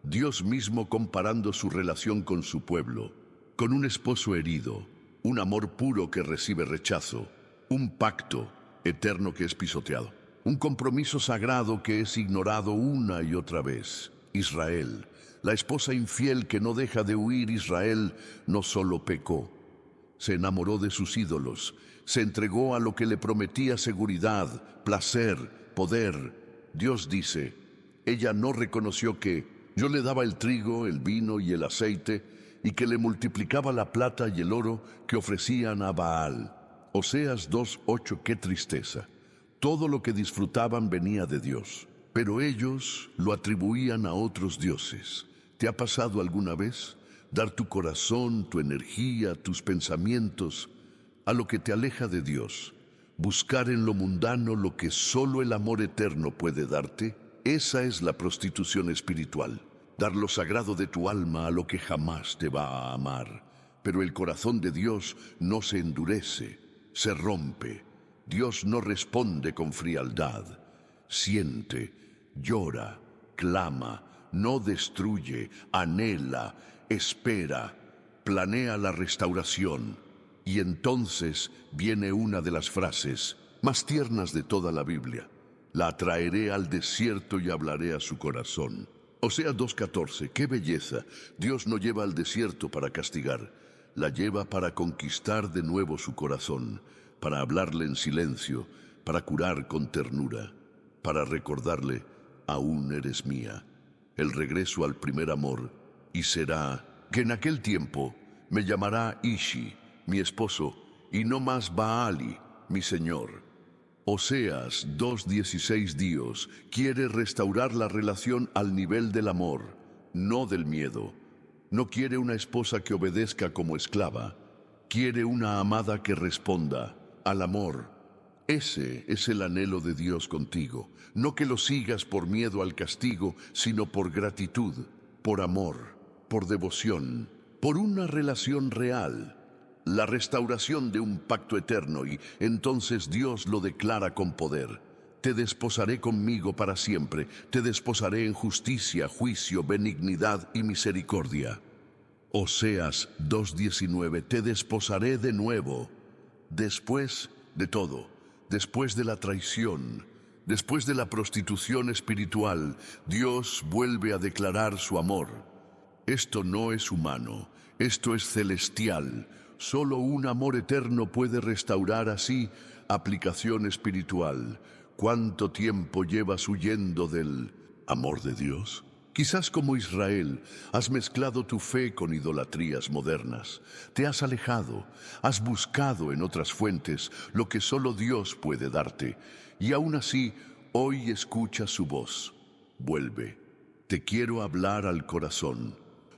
Dios mismo comparando su relación con su pueblo, con un esposo herido, un amor puro que recibe rechazo, un pacto eterno que es pisoteado, un compromiso sagrado que es ignorado una y otra vez. Israel, la esposa infiel que no deja de huir. Israel no solo pecó, se enamoró de sus ídolos, se entregó a lo que le prometía seguridad, placer, poder. Dios dice, ella no reconoció que yo le daba el trigo, el vino y el aceite, y que le multiplicaba la plata y el oro que ofrecían a Baal. Oseas 2:8. Qué tristeza. Todo lo que disfrutaban venía de Dios, pero ellos lo atribuían a otros dioses. ¿Te ha pasado alguna vez dar tu corazón, tu energía, tus pensamientos a lo que te aleja de Dios? Buscar en lo mundano lo que solo el amor eterno puede darte. Esa es la prostitución espiritual. Dar lo sagrado de tu alma a lo que jamás te va a amar. Pero el corazón de Dios no se endurece, se rompe. Dios no responde con frialdad. Siente, llora, clama, no destruye, anhela, espera, planea la restauración. Y entonces viene una de las frases más tiernas de toda la Biblia. La atraeré al desierto y hablaré a su corazón. Oseas 2:14. ¡Qué belleza! Dios no lleva al desierto para castigar, la lleva para conquistar de nuevo su corazón, para hablarle en silencio, para curar con ternura, para recordarle, aún eres mía. El regreso al primer amor, y será que en aquel tiempo me llamará Ishi, mi esposo, y no más Baali, mi señor. Oseas 2:16. Dios quiere restaurar la relación al nivel del amor, no del miedo. No quiere una esposa que obedezca como esclava. Quiere una amada que responda al amor. Ese es el anhelo de Dios contigo. No que lo sigas por miedo al castigo, sino por gratitud, por amor, por devoción, por una relación real. La restauración de un pacto eterno, y entonces Dios lo declara con poder. Te desposaré conmigo para siempre, te desposaré en justicia, juicio, benignidad y misericordia. Oseas 2:19. Te desposaré de nuevo. Después de todo, después de la traición, después de la prostitución espiritual, Dios vuelve a declarar su amor. Esto no es humano, esto es celestial. Solo un amor eterno puede restaurar así. Aplicación espiritual. ¿Cuánto tiempo llevas huyendo del amor de Dios? Quizás como Israel, has mezclado tu fe con idolatrías modernas. Te has alejado, has buscado en otras fuentes lo que solo Dios puede darte. Y aún así, hoy escucha su voz. Vuelve. Te quiero hablar al corazón.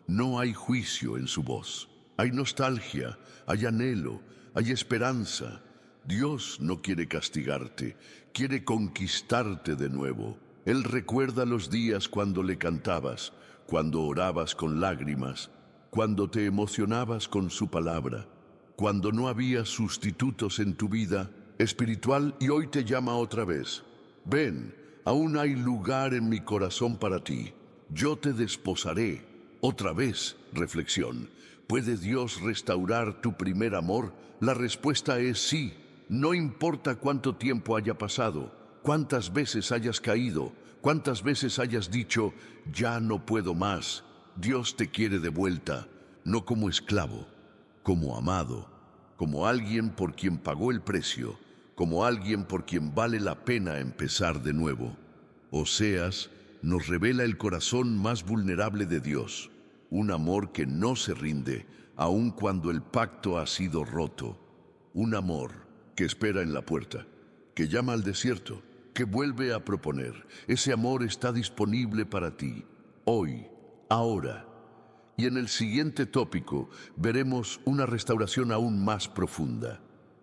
No hay juicio en su voz. Hay nostalgia, hay anhelo, hay esperanza. Dios no quiere castigarte, quiere conquistarte de nuevo. Él recuerda los días cuando le cantabas, cuando orabas con lágrimas, cuando te emocionabas con su palabra, cuando no había sustitutos en tu vida espiritual y hoy te llama otra vez. Ven, aún hay lugar en mi corazón para ti. Yo te desposaré. Otra vez, reflexión. ¿Puede Dios restaurar tu primer amor? La respuesta es sí. No importa cuánto tiempo haya pasado. ¿Cuántas veces hayas caído? ¿Cuántas veces hayas dicho, ya no puedo más? Dios te quiere de vuelta, no como esclavo, como amado, como alguien por quien pagó el precio, como alguien por quien vale la pena empezar de nuevo. Oseas nos revela el corazón más vulnerable de Dios, un amor que no se rinde, aun cuando el pacto ha sido roto, un amor que espera en la puerta, que llama al desierto, que vuelve a proponer. Ese amor está disponible para ti, hoy, ahora. Y en el siguiente tópico veremos una restauración aún más profunda,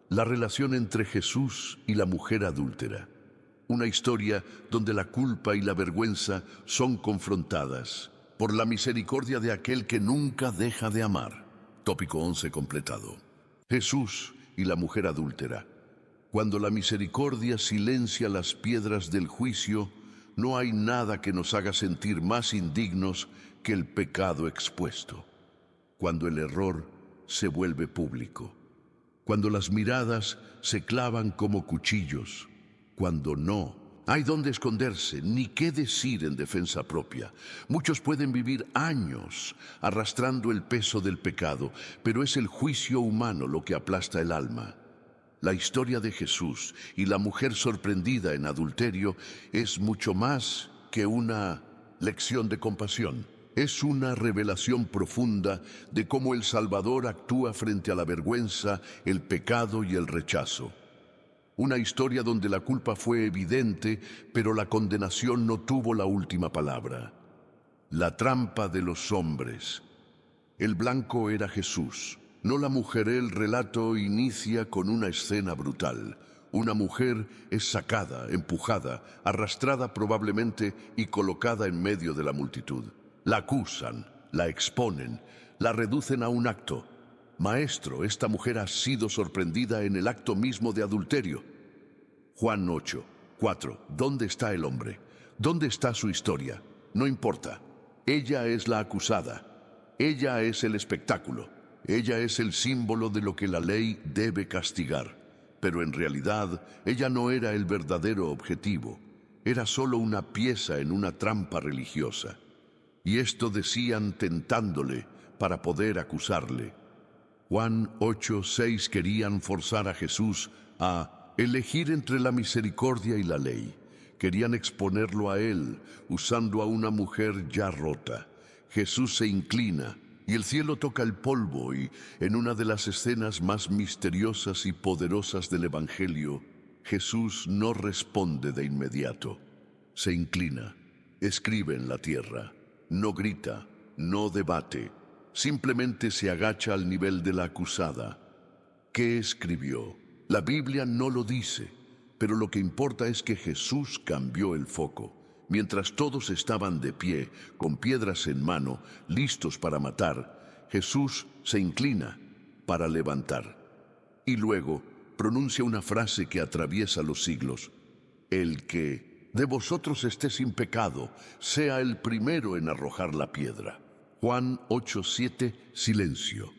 la relación entre Jesús y la mujer adúltera. Una historia donde la culpa y la vergüenza son confrontadas por la misericordia de aquel que nunca deja de amar. Tópico 11 completado. Jesús y la mujer adúltera. Cuando la misericordia silencia las piedras del juicio, no hay nada que nos haga sentir más indignos que el pecado expuesto. Cuando el error se vuelve público. Cuando las miradas se clavan como cuchillos. Cuando no hay dónde esconderse ni qué decir en defensa propia. Muchos pueden vivir años arrastrando el peso del pecado, pero es el juicio humano lo que aplasta el alma. La historia de Jesús y la mujer sorprendida en adulterio es mucho más que una lección de compasión. Es una revelación profunda de cómo el Salvador actúa frente a la vergüenza, el pecado y el rechazo. Una historia donde la culpa fue evidente, pero la condenación no tuvo la última palabra. La trampa de los hombres. El blanco era Jesús. No la mujer. El relato inicia con una escena brutal. Una mujer es sacada, empujada, arrastrada probablemente y colocada en medio de la multitud. La acusan, la exponen, la reducen a un acto. Maestro, esta mujer ha sido sorprendida en el acto mismo de adulterio. Juan 8:4. ¿Dónde está el hombre? ¿Dónde está su historia? No importa. Ella es la acusada. Ella es el espectáculo. Ella es el símbolo de lo que la ley debe castigar. Pero en realidad, ella no era el verdadero objetivo. Era solo una pieza en una trampa religiosa. Y esto decían tentándole para poder acusarle. Juan 8:6 querían forzar a Jesús a elegir entre la misericordia y la ley. Querían exponerlo a él, usando a una mujer ya rota. Jesús se inclina y el cielo toca el polvo y en una de las escenas más misteriosas y poderosas del Evangelio, Jesús no responde de inmediato. Se inclina, escribe en la tierra, no grita, no debate, simplemente se agacha al nivel de la acusada. ¿Qué escribió? La Biblia no lo dice, pero lo que importa es que Jesús cambió el foco. Mientras todos estaban de pie, con piedras en mano, listos para matar, Jesús se inclina para levantar. Y luego pronuncia una frase que atraviesa los siglos. El que de vosotros esté sin pecado, sea el primero en arrojar la piedra. Juan 8:7, silencio.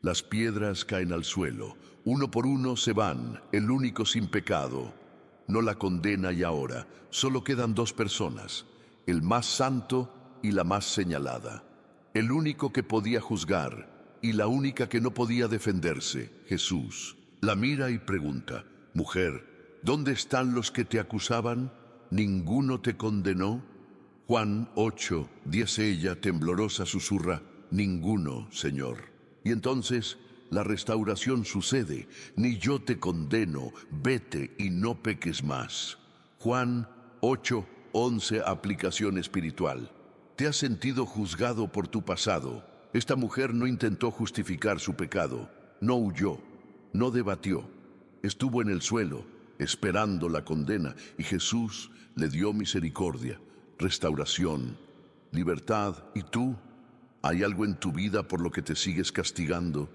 Las piedras caen al suelo, uno por uno se van, el único sin pecado no la condena y ahora solo quedan dos personas, el más santo y la más señalada, el único que podía juzgar y la única que no podía defenderse, Jesús. La mira y pregunta, mujer, ¿dónde están los que te acusaban? ¿Ninguno te condenó? Juan 8, 10 ella, temblorosa, susurra, ninguno, Señor. Y entonces la restauración sucede, ni yo te condeno, vete y no peques más. Juan 8, 11, aplicación espiritual. Te has sentido juzgado por tu pasado. Esta mujer no intentó justificar su pecado, no huyó, no debatió. Estuvo en el suelo, esperando la condena, y Jesús le dio misericordia, restauración, libertad. ¿Y tú? ¿Hay algo en tu vida por lo que te sigues castigando?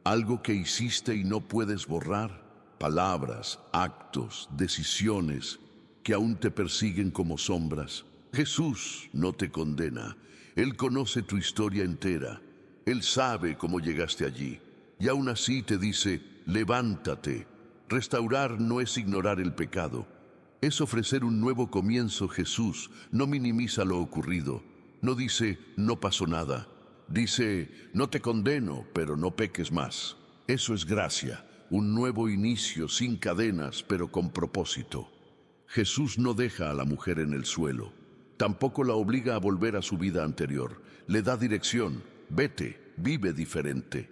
¿Algo que hiciste y no puedes borrar? Palabras, actos, decisiones que aún te persiguen como sombras. Jesús no te condena. Él conoce tu historia entera. Él sabe cómo llegaste allí. Y aún así te dice, levántate. Restaurar no es ignorar el pecado. Es ofrecer un nuevo comienzo. Jesús no minimiza lo ocurrido. No dice, no pasó nada. Dice, no te condeno, pero no peques más. Eso es gracia, un nuevo inicio sin cadenas, pero con propósito. Jesús no deja a la mujer en el suelo. Tampoco la obliga a volver a su vida anterior. Le da dirección. Vete, vive diferente.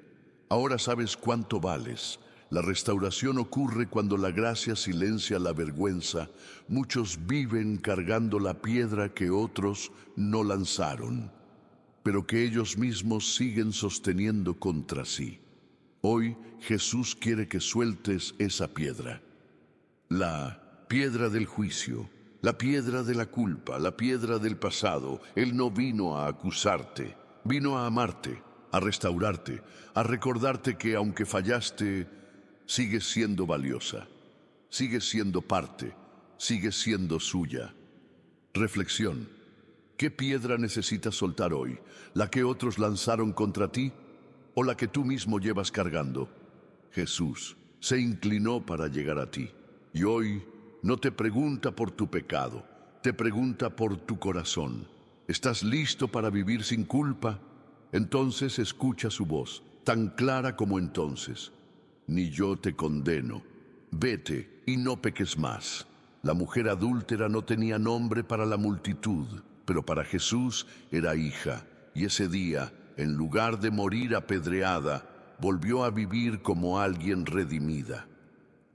Ahora sabes cuánto vales. La restauración ocurre cuando la gracia silencia la vergüenza. Muchos viven cargando la piedra que otros no lanzaron, pero que ellos mismos siguen sosteniendo contra sí. Hoy Jesús quiere que sueltes esa piedra. La piedra del juicio, la piedra de la culpa, la piedra del pasado. Él no vino a acusarte, vino a amarte, a restaurarte, a recordarte que aunque fallaste, sigues siendo valiosa, sigues siendo parte, sigues siendo suya. Reflexión. ¿Qué piedra necesitas soltar hoy? ¿La que otros lanzaron contra ti o la que tú mismo llevas cargando? Jesús se inclinó para llegar a ti y hoy no te pregunta por tu pecado, te pregunta por tu corazón. ¿Estás listo para vivir sin culpa? Entonces escucha su voz, tan clara como entonces. Ni yo te condeno. Vete y no peques más. La mujer adúltera no tenía nombre para la multitud, pero para Jesús era hija, y ese día, en lugar de morir apedreada, volvió a vivir como alguien redimida.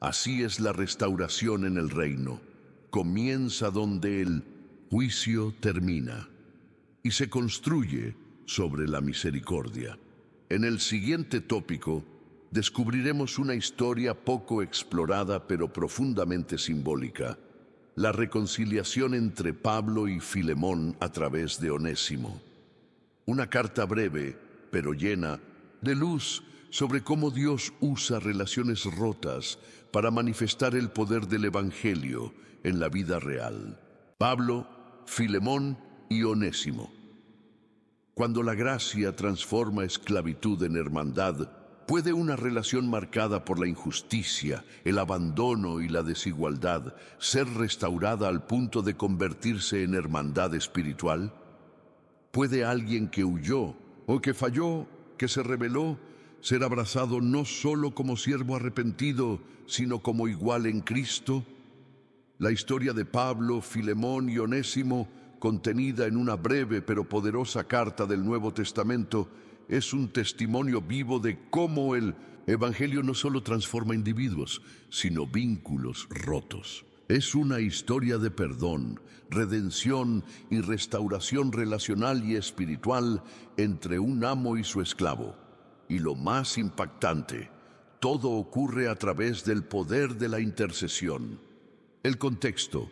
Así es la restauración en el reino. Comienza donde el juicio termina y se construye sobre la misericordia. En el siguiente tópico, descubriremos una historia poco explorada pero profundamente simbólica: la reconciliación entre Pablo y Filemón a través de Onésimo. Una carta breve, pero llena de luz sobre cómo Dios usa relaciones rotas para manifestar el poder del Evangelio en la vida real. Pablo, Filemón y Onésimo. Cuando la gracia transforma esclavitud en hermandad, ¿puede una relación marcada por la injusticia, el abandono y la desigualdad ser restaurada al punto de convertirse en hermandad espiritual? ¿Puede alguien que huyó o que falló, que se rebeló, ser abrazado no solo como siervo arrepentido, sino como igual en Cristo? La historia de Pablo, Filemón y Onésimo, contenida en una breve pero poderosa carta del Nuevo Testamento, es un testimonio vivo de cómo el Evangelio no solo transforma individuos, sino vínculos rotos. Es una historia de perdón, redención y restauración relacional y espiritual entre un amo y su esclavo. Y lo más impactante, todo ocurre a través del poder de la intercesión. El contexto: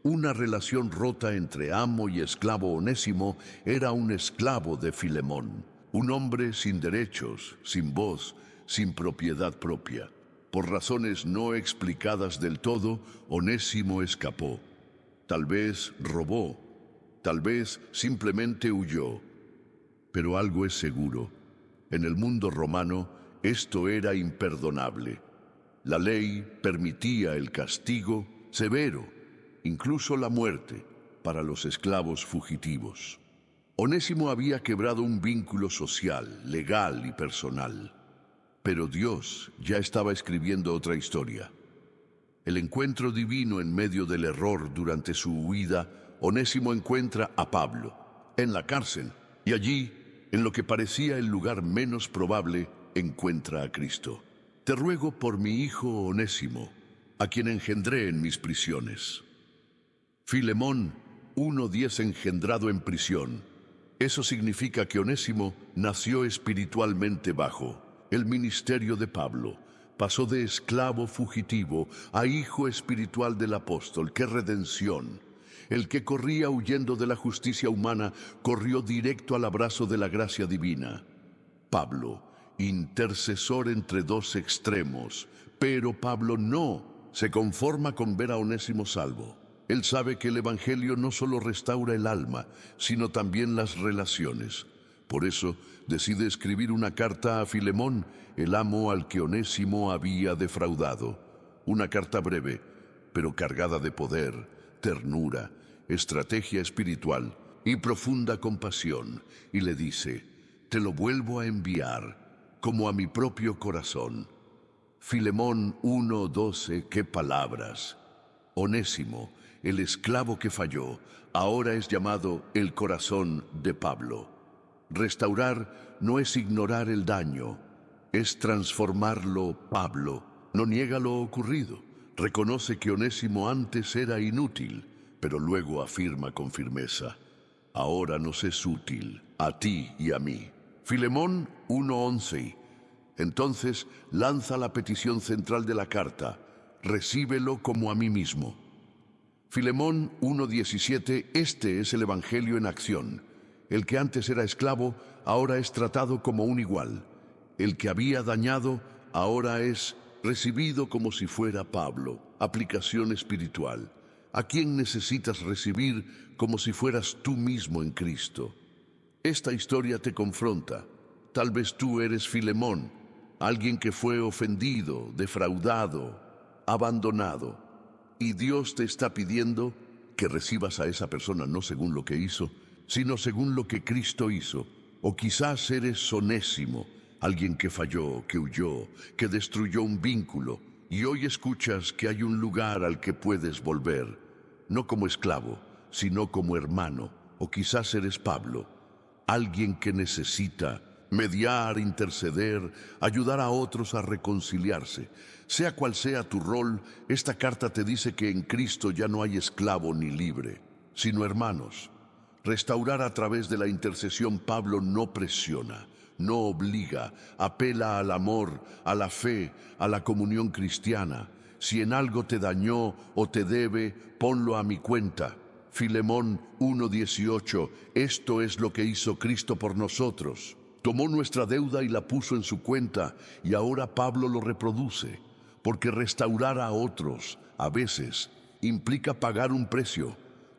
una relación rota entre amo y esclavo. Onésimo era un esclavo de Filemón, un hombre sin derechos, sin voz, sin propiedad propia. Por razones no explicadas del todo, Onésimo escapó. Tal vez robó, tal vez simplemente huyó. Pero algo es seguro: en el mundo romano, esto era imperdonable. La ley permitía el castigo severo, incluso la muerte, para los esclavos fugitivos. Onésimo había quebrado un vínculo social, legal y personal. Pero Dios ya estaba escribiendo otra historia. El encuentro divino en medio del error durante su huida Onésimo encuentra a Pablo en la cárcel y allí, en lo que parecía el lugar menos probable, encuentra a Cristo. Te ruego por mi hijo Onésimo, a quien engendré en mis prisiones. Filemón 1:10 engendrado en prisión. Eso significa que Onésimo nació espiritualmente bajo el ministerio de Pablo. Pasó de esclavo fugitivo a hijo espiritual del apóstol. ¡Qué redención! El que corría huyendo de la justicia humana corrió directo al abrazo de la gracia divina. Pablo, intercesor entre dos extremos, pero Pablo no se conforma con ver a Onésimo salvo. Él sabe que el Evangelio no solo restaura el alma, sino también las relaciones. Por eso decide escribir una carta a Filemón, el amo al que Onésimo había defraudado. Una carta breve, pero cargada de poder, ternura, estrategia espiritual y profunda compasión. Y le dice: te lo vuelvo a enviar, como a mi propio corazón. Filemón 1:12, qué palabras. Onésimo, el esclavo que falló, ahora es llamado el corazón de Pablo. Restaurar no es ignorar el daño, es transformarlo. Pablo no niega lo ocurrido, reconoce que Onésimo antes era inútil, pero luego afirma con firmeza: ahora nos es útil, a ti y a mí. Filemón 1:11. Entonces lanza la petición central de la carta: recíbelo como a mí mismo. Filemón 1:17, este es el Evangelio en acción. El que antes era esclavo, ahora es tratado como un igual. El que había dañado, ahora es recibido como si fuera Pablo. Aplicación espiritual. ¿A quién necesitas recibir como si fueras tú mismo en Cristo? Esta historia te confronta. Tal vez tú eres Filemón, alguien que fue ofendido, defraudado, abandonado. Y Dios te está pidiendo que recibas a esa persona no según lo que hizo, sino según lo que Cristo hizo. O quizás eres Onésimo, alguien que falló, que huyó, que destruyó un vínculo, y hoy escuchas que hay un lugar al que puedes volver, no como esclavo, sino como hermano. O quizás eres Pablo, alguien que necesita mediar, interceder, ayudar a otros a reconciliarse. Sea cual sea tu rol, esta carta te dice que en Cristo ya no hay esclavo ni libre, sino hermanos. Restaurar a través de la intercesión. Pablo no presiona, no obliga, apela al amor, a la fe, a la comunión cristiana. Si en algo te dañó o te debe, ponlo a mi cuenta. Filemón 1:18, esto es lo que hizo Cristo por nosotros. Tomó nuestra deuda y la puso en su cuenta, y ahora Pablo lo reproduce, porque restaurar a otros, a veces, implica pagar un precio,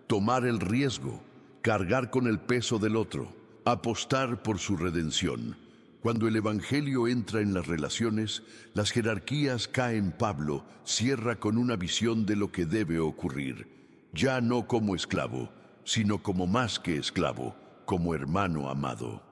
tomar el riesgo, cargar con el peso del otro, apostar por su redención. Cuando el Evangelio entra en las relaciones, las jerarquías caen. Pablo cierra con una visión de lo que debe ocurrir, ya no como esclavo, sino como más que esclavo, como hermano amado.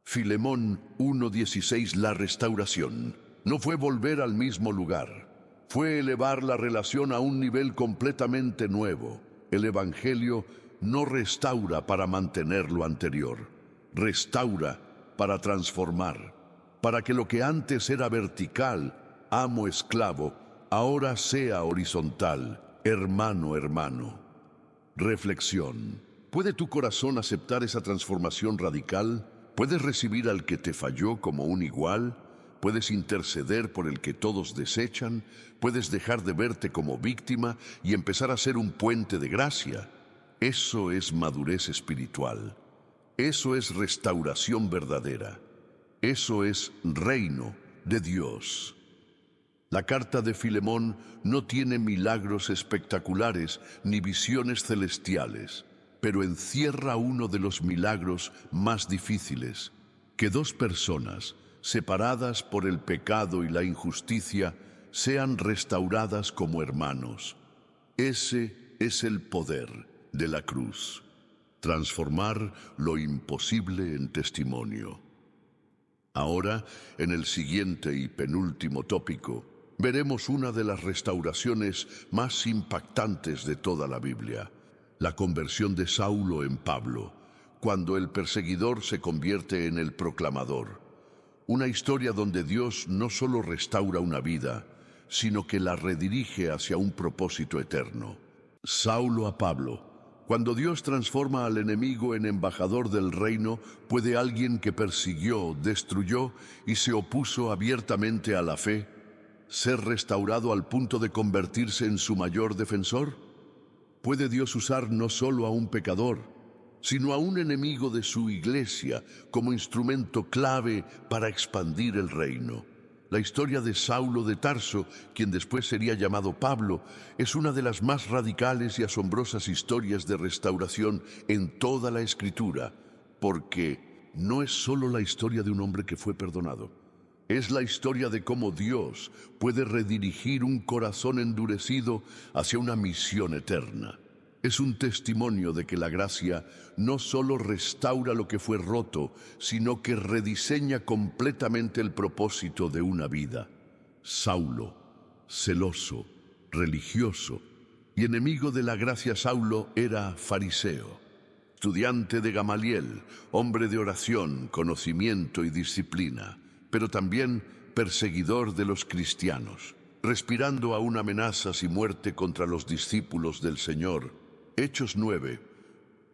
Filemón 1:16, la restauración no fue volver al mismo lugar, fue elevar la relación a un nivel completamente nuevo. El Evangelio no restaura para mantener lo anterior, restaura para transformar, para que lo que antes era vertical, amo-esclavo, ahora sea horizontal, hermano-hermano. Reflexión. ¿Puede tu corazón aceptar esa transformación radical? ¿Puedes recibir al que te falló como un igual? ¿Puedes interceder por el que todos desechan? ¿Puedes dejar de verte como víctima y empezar a ser un puente de gracia? Eso es madurez espiritual. Eso es restauración verdadera. Eso es reino de Dios. La carta de Filemón no tiene milagros espectaculares ni visiones celestiales, pero encierra uno de los milagros más difíciles: que dos personas, separadas por el pecado y la injusticia, sean restauradas como hermanos. Ese es el poder de la cruz. Transformar lo imposible en testimonio. Ahora, en el siguiente y penúltimo tópico, veremos una de las restauraciones más impactantes de toda la Biblia: la conversión de Saulo en Pablo, cuando el perseguidor se convierte en el proclamador. Una historia donde Dios no solo restaura una vida, sino que la redirige hacia un propósito eterno. Saulo a Pablo. Cuando Dios transforma al enemigo en embajador del reino, ¿puede alguien que persiguió, destruyó y se opuso abiertamente a la fe ser restaurado al punto de convertirse en su mayor defensor? ¿Puede Dios usar no solo a un pecador, sino a un enemigo de su iglesia como instrumento clave para expandir el reino? La historia de Saulo de Tarso, quien después sería llamado Pablo, es una de las más radicales y asombrosas historias de restauración en toda la Escritura, porque no es solo la historia de un hombre que fue perdonado. Es la historia de cómo Dios puede redirigir un corazón endurecido hacia una misión eterna. Es un testimonio de que la gracia no solo restaura lo que fue roto, sino que rediseña completamente el propósito de una vida. Saulo, celoso, religioso y enemigo de la gracia, Saulo era fariseo, estudiante de Gamaliel, hombre de oración, conocimiento y disciplina, pero también perseguidor de los cristianos, respirando aún amenazas y muerte contra los discípulos del Señor. Hechos 9.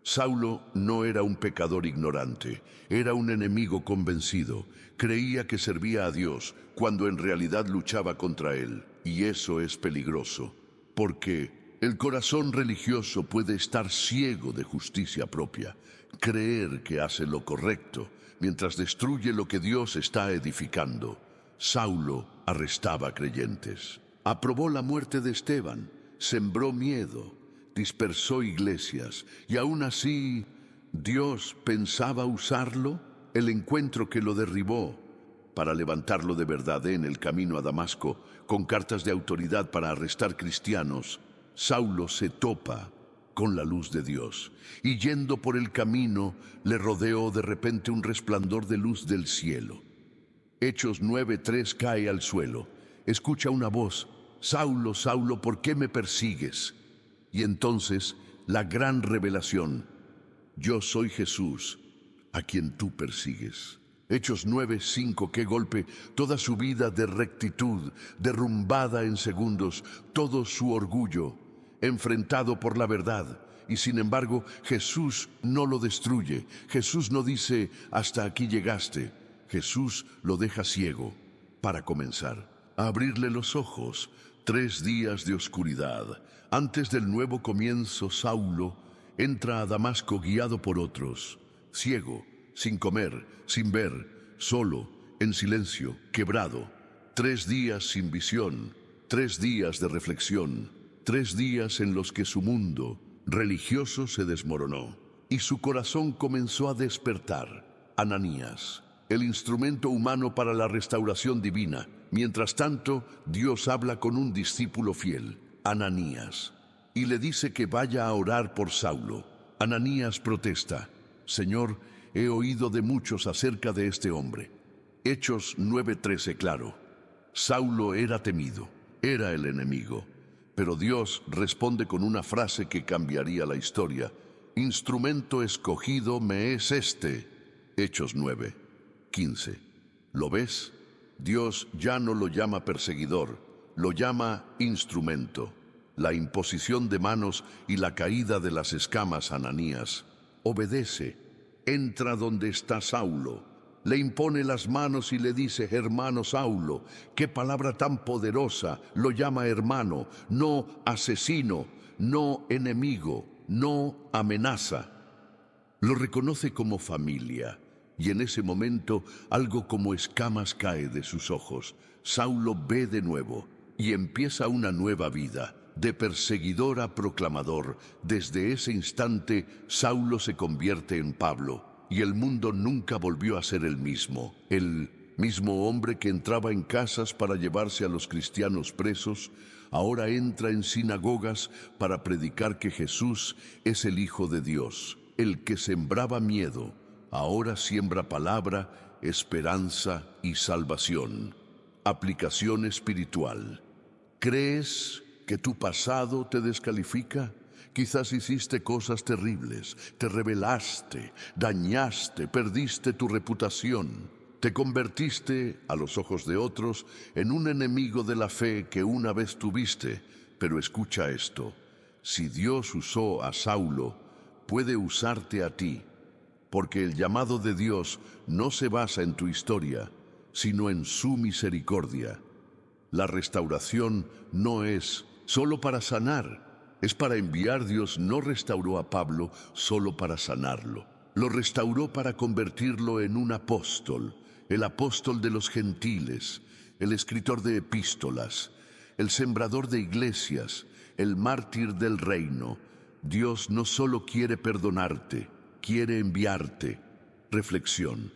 Saulo no era un pecador ignorante, era un enemigo convencido. Creía que servía a Dios cuando en realidad luchaba contra él. Y eso es peligroso, porque el corazón religioso puede estar ciego de justicia propia, creer que hace lo correcto, mientras destruye lo que Dios está edificando. Saulo arrestaba creyentes, aprobó la muerte de Esteban, sembró miedo, dispersó iglesias, y aún así, ¿Dios pensaba usarlo? El encuentro que lo derribó para levantarlo de verdad en el camino a Damasco, con cartas de autoridad para arrestar cristianos, Saulo se topa con la luz de Dios, y yendo por el camino, le rodeó de repente un resplandor de luz del cielo. Hechos 9:3 cae al suelo, escucha una voz: Saulo, Saulo, ¿por qué me persigues? Y entonces la gran revelación: yo soy Jesús, a quien tú persigues. Hechos 9:5, qué golpe, toda su vida de rectitud, derrumbada en segundos, todo su orgullo, enfrentado por la verdad. Y sin embargo, Jesús no lo destruye. Jesús no dice, hasta aquí llegaste. Jesús lo deja ciego para comenzar a abrirle los ojos. 3 días de oscuridad. Antes del nuevo comienzo, Saulo entra a Damasco guiado por otros, ciego, sin comer, sin ver, solo, en silencio, quebrado. 3 días sin visión, 3 días de reflexión, 3 días en los que su mundo religioso se desmoronó y su corazón comenzó a despertar. Ananías, el instrumento humano para la restauración divina. Mientras tanto, Dios habla con un discípulo fiel, Ananías, y le dice que vaya a orar por Saulo. Ananías protesta: Señor, he oído de muchos acerca de este hombre. Hechos 9:13, claro. Saulo era temido, era el enemigo, pero Dios responde con una frase que cambiaría la historia: instrumento escogido me es este. Hechos 9:15. ¿Lo ves? Dios ya no lo llama perseguidor, lo llama instrumento. La imposición de manos y la caída de las escamas a Ananías. Obedece, entra donde está Saulo, le impone las manos y le dice: hermano Saulo. Qué palabra tan poderosa, lo llama hermano, no asesino, no enemigo, no amenaza. Lo reconoce como familia. Y en ese momento algo como escamas cae de sus ojos. Saulo ve de nuevo y empieza una nueva vida, de perseguidor a proclamador. Desde ese instante, Saulo se convierte en Pablo, y el mundo nunca volvió a ser el mismo. El mismo hombre que entraba en casas para llevarse a los cristianos presos, ahora entra en sinagogas para predicar que Jesús es el Hijo de Dios. El que sembraba miedo, ahora siembra palabra, esperanza y salvación. Aplicación espiritual. ¿Crees que tu pasado te descalifica? Quizás hiciste cosas terribles, te rebelaste, dañaste, perdiste tu reputación. Te convertiste, a los ojos de otros, en un enemigo de la fe que una vez tuviste. Pero escucha esto: si Dios usó a Saulo, puede usarte a ti, porque el llamado de Dios no se basa en tu historia, sino en su misericordia. La restauración no es solo para sanar, es para enviar. Dios no restauró a Pablo solo para sanarlo. Lo restauró para convertirlo en un apóstol, el apóstol de los gentiles, el escritor de epístolas, el sembrador de iglesias, el mártir del reino. Dios no solo quiere perdonarte, quiere enviarte. Reflexión: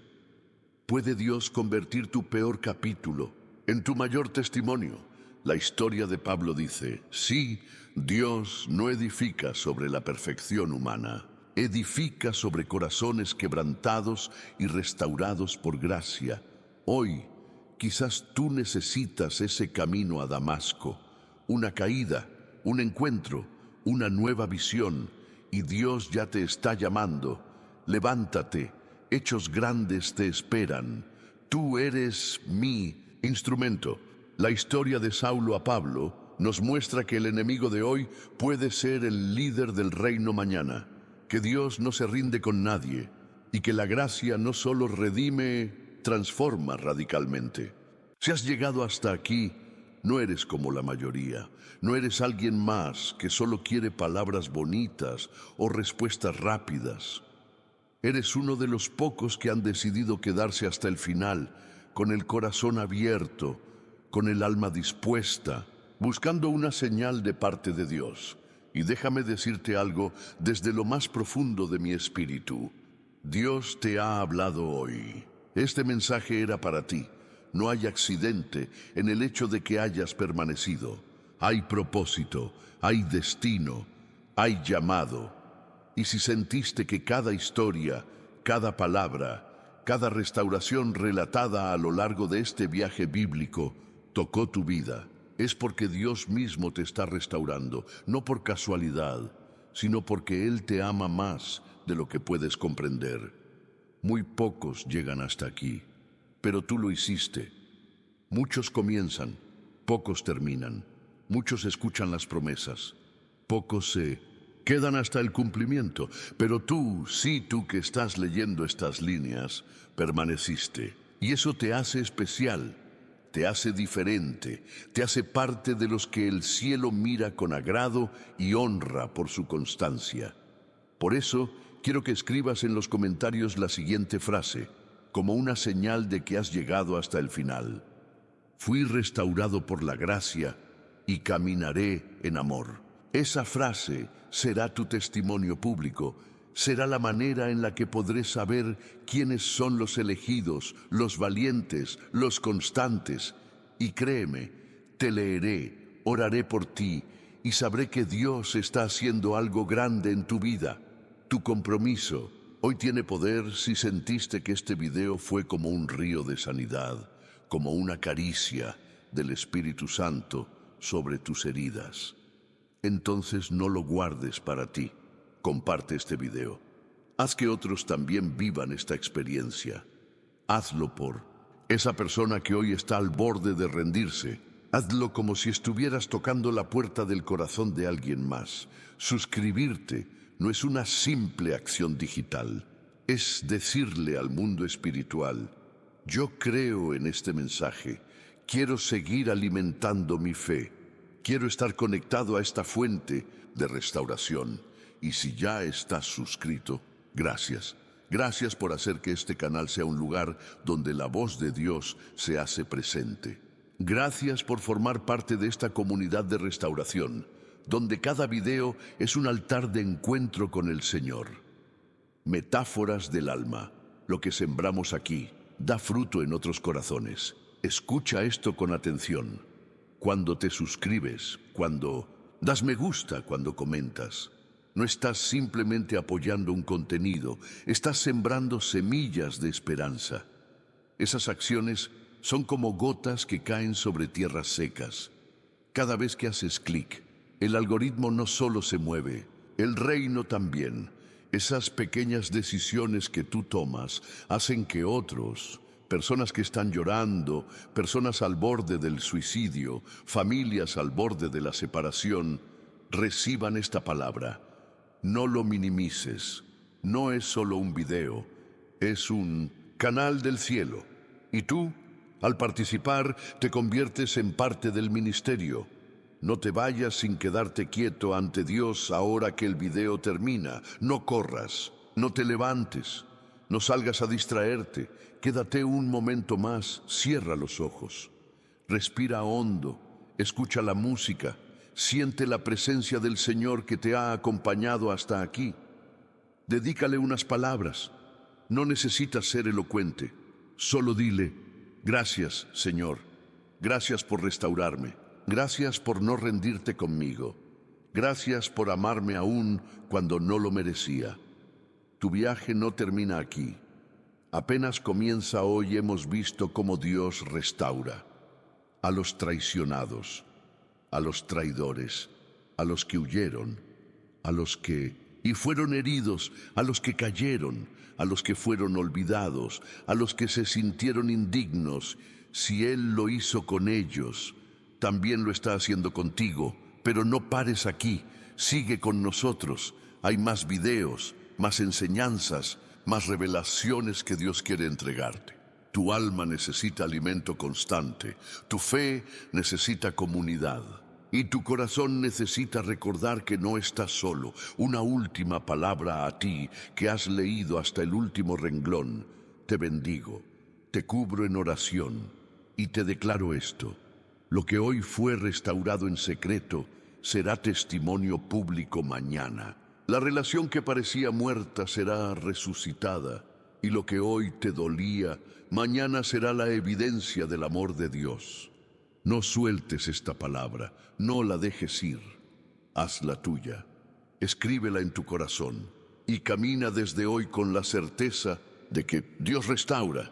¿puede Dios convertir tu peor capítulo en tu mayor testimonio? La historia de Pablo dice: sí, Dios no edifica sobre la perfección humana, edifica sobre corazones quebrantados y restaurados por gracia. Hoy, quizás tú necesitas ese camino a Damasco, una caída, un encuentro, una nueva visión, y Dios ya te está llamando. Levántate, hechos grandes te esperan. Tú eres mi instrumento. La historia de Saulo a Pablo nos muestra que el enemigo de hoy puede ser el líder del reino mañana, que Dios no se rinde con nadie y que la gracia no solo redime, transforma radicalmente. Si has llegado hasta aquí, no eres como la mayoría, no eres alguien más que solo quiere palabras bonitas o respuestas rápidas. Eres uno de los pocos que han decidido quedarse hasta el final, con el corazón abierto, con el alma dispuesta, buscando una señal de parte de Dios. Y déjame decirte algo desde lo más profundo de mi espíritu. Dios te ha hablado hoy. Este mensaje era para ti. No hay accidente en el hecho de que hayas permanecido. Hay propósito, hay destino, hay llamado. Y si sentiste que cada historia, cada palabra, cada restauración relatada a lo largo de este viaje bíblico tocó tu vida, es porque Dios mismo te está restaurando, no por casualidad, sino porque Él te ama más de lo que puedes comprender. Muy pocos llegan hasta aquí, pero tú lo hiciste. Muchos comienzan, pocos terminan. Muchos escuchan las promesas, pocos se quedan hasta el cumplimiento. Pero tú, sí, tú que estás leyendo estas líneas, permaneciste. Y eso te hace especial, te hace diferente, te hace parte de los que el cielo mira con agrado y honra por su constancia. Por eso, quiero que escribas en los comentarios la siguiente frase, como una señal de que has llegado hasta el final. Fui restaurado por la gracia y caminaré en amor. Esa frase será tu testimonio público, será la manera en la que podré saber quiénes son los elegidos, los valientes, los constantes. Y créeme, te leeré, oraré por ti y sabré que Dios está haciendo algo grande en tu vida. Tu compromiso hoy tiene poder. Si sentiste que este video fue como un río de sanidad, como una caricia del Espíritu Santo sobre tus heridas, entonces no lo guardes para ti. Comparte este video. Haz que otros también vivan esta experiencia. Hazlo por esa persona que hoy está al borde de rendirse. Hazlo como si estuvieras tocando la puerta del corazón de alguien más. Suscribirte no es una simple acción digital. Es decirle al mundo espiritual: yo creo en este mensaje. Quiero seguir alimentando mi fe. Quiero estar conectado a esta fuente de restauración. Y si ya estás suscrito, gracias. Gracias por hacer que este canal sea un lugar donde la voz de Dios se hace presente. Gracias por formar parte de esta comunidad de restauración, donde cada video es un altar de encuentro con el Señor. Metáforas del alma. Lo que sembramos aquí da fruto en otros corazones. Escucha esto con atención. Cuando te suscribes, cuando das me gusta, cuando comentas, no estás simplemente apoyando un contenido, estás sembrando semillas de esperanza. Esas acciones son como gotas que caen sobre tierras secas. Cada vez que haces clic, el algoritmo no solo se mueve, el reino también. Esas pequeñas decisiones que tú tomas hacen que otros, personas que están llorando, personas al borde del suicidio, familias al borde de la separación, reciban esta palabra. No lo minimices. No es solo un video, es un canal del cielo. Y tú, al participar, te conviertes en parte del ministerio. No te vayas sin quedarte quieto ante Dios ahora que el video termina. No corras, no te levantes, no salgas a distraerte. Quédate un momento más, cierra los ojos. Respira hondo, escucha la música, siente la presencia del Señor que te ha acompañado hasta aquí. Dedícale unas palabras. No necesitas ser elocuente. Solo dile, gracias, Señor. Gracias por restaurarme. Gracias por no rendirte conmigo. Gracias por amarme aún cuando no lo merecía. Tu viaje no termina aquí. Apenas comienza hoy. Hemos visto cómo Dios restaura a los traicionados, a los traidores, a los que huyeron, a los que y fueron heridos, a los que cayeron, a los que fueron olvidados, a los que se sintieron indignos. Si Él lo hizo con ellos, también lo está haciendo contigo. Pero no pares aquí, sigue con nosotros. Hay más videos, más enseñanzas, más revelaciones que Dios quiere entregarte. Tu alma necesita alimento constante, tu fe necesita comunidad. Y tu corazón necesita recordar que no estás solo. Una última palabra a ti que has leído hasta el último renglón. Te bendigo, te cubro en oración y te declaro esto. Lo que hoy fue restaurado en secreto será testimonio público mañana. La relación que parecía muerta será resucitada y lo que hoy te dolía, mañana será la evidencia del amor de Dios. No sueltes esta palabra, no la dejes ir. Hazla tuya, escríbela en tu corazón y camina desde hoy con la certeza de que Dios restaura,